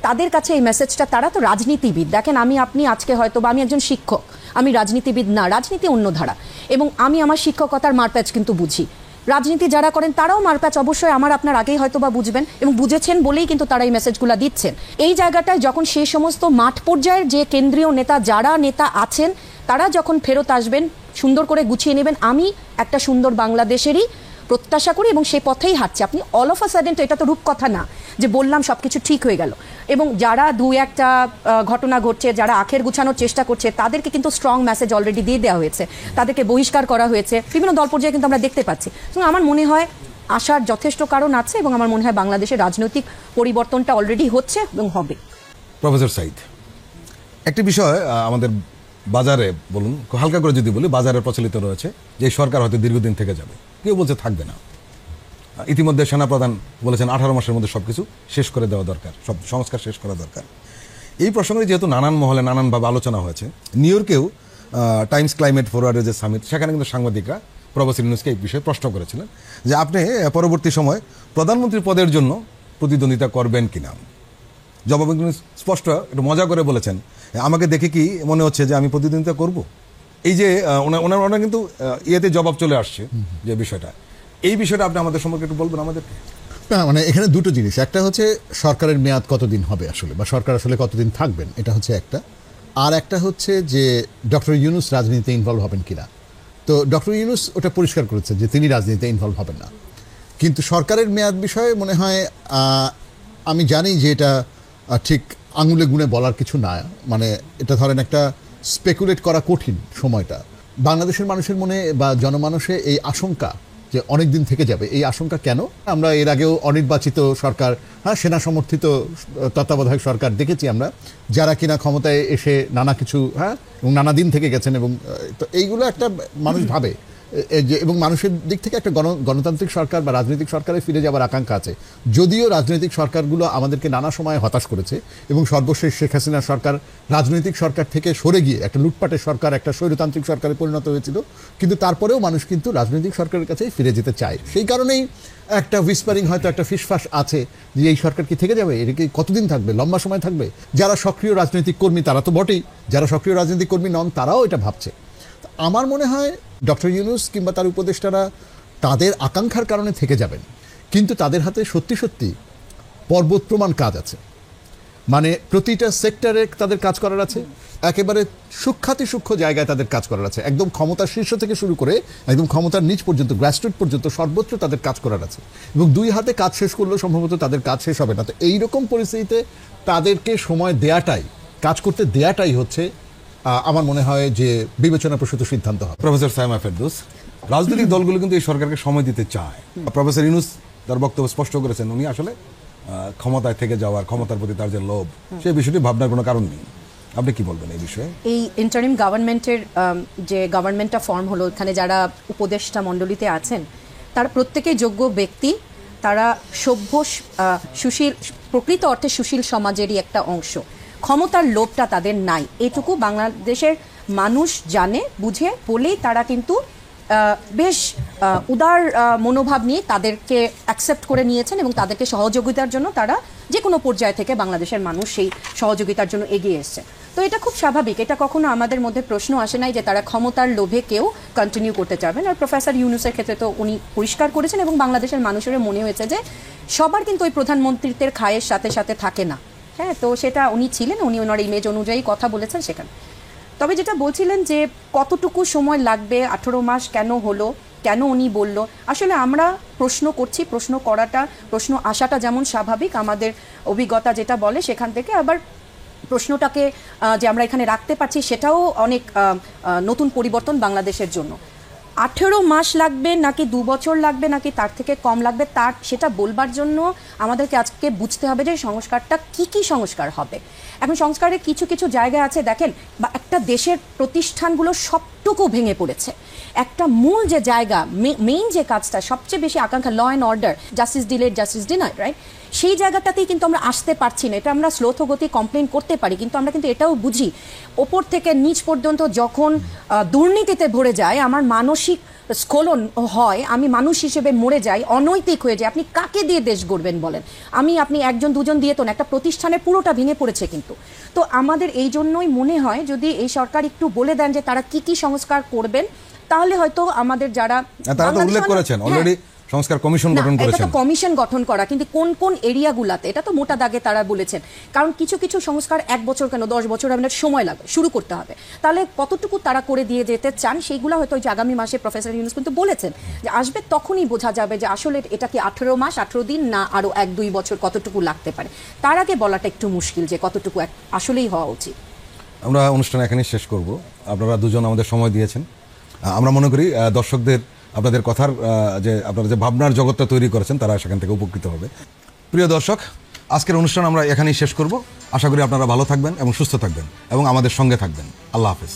তাদের কাছে এই মেসেজটা, তারা তো রাজনীতিবিদ, দেখেন আমি আপনি আজকে হয়তো বা আমি একজন শিক্ষক, আমি রাজনীতিবিদ না, রাজনীতি অন্য ধারা, এবং আমি আমার শিক্ষকতার মারপ্যাচ কিন্তু বুঝি। রাজনীতি যারা করেন তারাও মারপ্যাচ অবশ্যই আমার আপনার আগেই হয়তো বা বুঝবেন, এবং বুঝেছেন বলেই কিন্তু তারা এই মেসেজগুলো দিচ্ছেন। এই জায়গাটায় যখন সেই সমস্ত মাঠ পর্যায়ের যে কেন্দ্রীয় নেতা, যারা নেতা আছেন, তারা যখন ফেরত আসবেন, সুন্দর করে গুছিয়ে নেবেন, আমি একটা সুন্দর বাংলাদেশেরই প্রত্যাশা করি, এবং সেই পথেই হাঁটছে। আপনি অল অফ আ সাডেন, তো এটা তো রূপকথা না যে বললাম সবকিছু ঠিক হয়ে গেল, এবং যারা দু একটা ঘটনা ঘটছে, যারা আখের গুছানোর চেষ্টা করছে, তাদেরকে কিন্তু স্ট্রং মেসেজ অলরেডি দিয়ে দেওয়া হয়েছে, তাদেরকে বহিষ্কার করা হয়েছে, বিভিন্ন দল পর্যায়ে কিন্তু আমরা দেখতে পাচ্ছি। আমার মনে হয় আসার যথেষ্ট কারণ আছে, এবং আমার মনে হয় বাংলাদেশের রাজনৈতিক পরিবর্তনটা অলরেডি হচ্ছে এবং হবে। প্রফেসর সাইদ, একটি বিষয় আমাদের বাজারে বলুন, হালকা করে যদি বলি, বাজারে প্রচলিত রয়েছে যে সরকার হয়তো দীর্ঘদিন থেকে যাবে, কেউ বলছে থাকবে না। ইতিমধ্যে সেনাপ্রধান বলেছেন 18 মাসের মধ্যে সবকিছু শেষ করে দেওয়া দরকার, সব সংস্কার শেষ করা দরকার। এই প্রসঙ্গে যেহেতু নানান মহলে নানানভাবে আলোচনা হয়েছে, নিউ ইয়র্কেও টাইমস ক্লাইমেট ফরওয়ার্ডের যে সামিট, সেখানে কিন্তু সাংবাদিকরা প্রফেসর ইউনূসকে এই বিষয়ে প্রশ্ন করেছিলেন যে আপনি পরবর্তী সময় প্রধানমন্ত্রী পদের জন্য প্রতিদ্বন্দ্বিতা করবেন কিনা। জবাবে কিন্তু স্পষ্ট একটু মজা করে বলেছেন, আমাকে দেখে কি মনে হচ্ছে যে আমি প্রতিদ্বন্দ্বিতা করব? এই যে ওনার কিন্তু ইয়েতে জবাব চলে আসছে যে বিষয়টা, এই বিষয়টা আপনি আমাদের সম্পর্কে একটু বলবেন আমাদেরকে। না, মানে এখানে দুটো জিনিস, একটা হচ্ছে সরকারের মেয়াদ কতদিন হবে আসলে, বা সরকার আসলে কতদিন থাকবেন, এটা হচ্ছে একটা। আর একটা হচ্ছে যে ডক্টর ইউনূস রাজনীতিতে ইনভলভ হবেন কিনা। তো ডক্টর ইউনূস ওটা পরিষ্কার করেছেন যে তিনি রাজনীতিতে ইনভলভ হবেন না, কিন্তু সরকারের মেয়াদ বিষয়ে মনে হয় আমি জানি যে এটা ঠিক আঙুলে গুণে বলার কিছু না, মানে এটা ধরেন একটা স্পেকুলেট করা কঠিন সময়টা। বাংলাদেশের মানুষের মনে বা জনমানসে এই আশঙ্কা যে অনেক দিন থেকে যাবে, এই আশঙ্কা কেন? আমরা এর আগেও অনির্বাচিত সরকার, হ্যাঁ, সেনা সমর্থিত তত্ত্বাবধায়ক সরকার দেখেছি আমরা, যারা কিনা ক্ষমতায় এসে নানা কিছু, হ্যাঁ, এবং নানা দিন থেকে গেছেন, এবং তো এইগুলো একটা মানুষ ভাবে, এবং মানুষের দিক থেকে একটা গণতান্ত্রিক সরকার বা রাজনৈতিক সরকারে ফিরে যাওয়ার আকাঙ্ক্ষা আছে। যদিও রাজনৈতিক সরকারগুলো আমাদেরকে নানা সময় হতাশ করেছে এবং সর্বশেষ শেখ হাসিনার সরকার রাজনৈতিক সরকার থেকে সরে গিয়ে একটা লুটপাটের সরকার, একটা স্বৈরতান্ত্রিক সরকারে পরিণত হয়েছিল, কিন্তু তারপরেও মানুষ কিন্তু রাজনৈতিক সরকারের কাছেই ফিরে যেতে চায়। সেই কারণেই একটা হুইসপারিং, হয়তো একটা ফিসফাস আছে যে এই সরকার কি থেকে যাবে, এটা কি কতদিন থাকবে, লম্বা সময় থাকবে। যারা সক্রিয় রাজনৈতিক কর্মী তারা তো বটেই, যারা সক্রিয় রাজনৈতিক কর্মী নন তারাও এটা ভাবছে। আমার মনে হয় ডক্টর ইউনূস কিংবা তার উপদেষ্টারা তাদের আকাঙ্ক্ষার কারণে থেকে যাবেন, কিন্তু তাদের হাতে সত্যি সত্যি পর্বত প্রমাণ কাজ আছে। মানে প্রতিটা সেক্টরে তাদের কাজ করার আছে, একেবারে সূক্ষ্মাতি সূক্ষ্ম জায়গায় তাদের কাজ করার আছে, একদম ক্ষমতার শীর্ষ থেকে শুরু করে একদম ক্ষমতার নিচ পর্যন্ত, গ্রাসরুট পর্যন্ত সর্বত্র তাদের কাজ করার আছে। এবং দুই হাতে কাজ শেষ করলেও সম্ভবত তাদের কাজ শেষ হবে না। তো এইরকম পরিস্থিতিতে তাদেরকে সময় দেয়াটাই, কাজ করতে দেয়াটাই হচ্ছে আমার মনে হয় যে বিবেচনাপ্রসূত সিদ্ধান্ত হবে। প্রফেসর সাইমা ফেরদৌস, রাজনৈতিক দলগুলো কিন্তু এই সরকারকে সময় দিতে চায়। প্রফেসর ইউনূস তার বক্তব্য স্পষ্ট করেছেন, উনি আসলে ক্ষমতায় থেকে যাওয়ার, ক্ষমতার প্রতি তার যে লোভ, সেই বিষয়টি ভাবনার কোনো কারণ নেই। আপনি কি বলবেন এই বিষয়ে? এই ইন্টারিম গভর্নমেন্টের যে গভর্নমেন্টটা ফর্ম হলো, এখানে যারা উপদেষ্টা মণ্ডলীতে আছেন তারা প্রত্যেকেই যোগ্য ব্যক্তি, তারা সভ্য সুশীল, প্রকৃত অর্থে সুশীল সমাজেরই একটা অংশ। ক্ষমতার লোভটা তাদের নাই, এটুকু বাংলাদেশের মানুষ জানে, বুঝে বলেই তারা কিন্তু বেশ উদার মনোভাব নিয়ে তাদেরকে অ্যাকসেপ্ট করে নিয়েছেন এবং তাদেরকে সহযোগিতার জন্য তারা যে কোনো পর্যায় থেকে বাংলাদেশের মানুষ সেই সহযোগিতার জন্য এগিয়ে এসছে। তো এটা খুব স্বাভাবিক, এটা কখনো আমাদের মধ্যে প্রশ্ন আসে নাই যে তারা ক্ষমতার লোভে কেউ কন্টিনিউ করতে চাবেন। আর প্রফেসর ইউনূসের ক্ষেত্রে তো উনি পরিষ্কার করেছেন এবং বাংলাদেশের মানুষের মনে হয়েছে যে সবার কিন্তু ওই প্রধানমন্ত্রীত্বের খায়ের সাথে সাথে থাকে না। হ্যাঁ, তো সেটা উনি ছিলেন, উনি ওনার ইমেজ অনুযায়ী কথা বলেছেন সেখানে। তবে যেটা বলছিলেন যে কতটুকু সময় লাগবে, 18 মাস কেন হলো, কেন উনি বলল, আসলে আমরা প্রশ্ন করছি, প্রশ্ন আসাটা যেমন স্বাভাবিক, আমাদের অভিজ্ঞতা যেটা বলে সেখান থেকে, আবার প্রশ্নটাকে যে আমরা এখানে রাখতে পারছি সেটাও অনেক নতুন পরিবর্তন বাংলাদেশের জন্য। 18 মাস লাগবে নাকি 2 বছর লাগবে নাকি তার থেকে কম লাগবে, সেটা বলবার জন্য আমাদেরকে আজকে বুঝতে হবে যে সংস্কারটা কি সংস্কার হবে। এখন সংস্কারের কিছু কিছু জায়গা আছে, দেখেন, বা একটা দেশের প্রতিষ্ঠানগুলো সবটুকু ভেঙে পড়েছে। একটা মূল যে জায়গা, মেইন যে কাজটা, সবচেয়ে বেশি আকাঙ্ক্ষা, law and order, justice delayed justice denied, right, সেই জায়গাটাতেই কিন্তু আমরা আসতে পারছি না। এটা আমরা স্লোথগতি কমপ্লেন করতে পারি, কিন্তু আমরা কিন্তু এটাও বুঝি ওপর থেকে নিচ পর্যন্ত যখন দুর্নীতিতে ভরে যায়, আমার মানসিক স্খলন হয়, আমি মানুষ হিসেবে মরে যাই, অনৈতিক হয়ে যায়। আপনি কাকে দিয়ে দেশ গড়বেন বলেন? আপনি একজন দুজন দিয়ে তো না, একটা প্রতিষ্ঠানের পুরোটা ভেঙে পড়েছে কিন্তু। তো আমাদের এই জন্যই মনে হয় যদি এই সরকার একটু বলে দেন যে তারা কি সংস্কার করবেন, তাহলে হয়তো আমাদের যারা তারা তো উল্লেখ করেছেন অলরেডি সংস্কার কমিশন গঠন করেছেন। এটা তো কমিশন গঠন করা, কিন্তু কোন কোন এরিয়াগুলাতে, এটা তো মোটা দাগে তারা বলেছেন। কারণ কিছু কিছু সংস্কার 1 বছর কেন 10 বছর আপনার সময় লাগবে, শুরু করতে হবে। তাহলে কতটুকু তারা করে দিয়ে যেতে চান সেইগুলো হয়তো যে আগামী মাসে প্রফেসর ইউনূস কিন্তু বলেছেন যে আসবে, তখনই বোঝা যাবে যে আসলে এটা কি 18 মাস 18 দিন না আরো 1-2 বছর কতটুকু লাগতে পারে। তার আগে বলাটা একটু মুশকিল যে কতটুকু আসলেই হওয়া উচিত। আমরা অনুষ্ঠান এখানেই শেষ করব। আপনারা দুজন আমাদের সময় দিয়েছেন। আমরা মনে করি দর্শকদের আপনাদের কথার যে আপনারা যে ভাবনার জগৎটা তৈরি করেছেন তারা সেখান থেকে উপকৃত হবে। প্রিয় দর্শক, আজকের অনুষ্ঠান আমরা এখানেই শেষ করব। আশা করি আপনারা ভালো থাকবেন এবং সুস্থ থাকবেন এবং আমাদের সঙ্গে থাকবেন। আল্লাহ হাফেজ।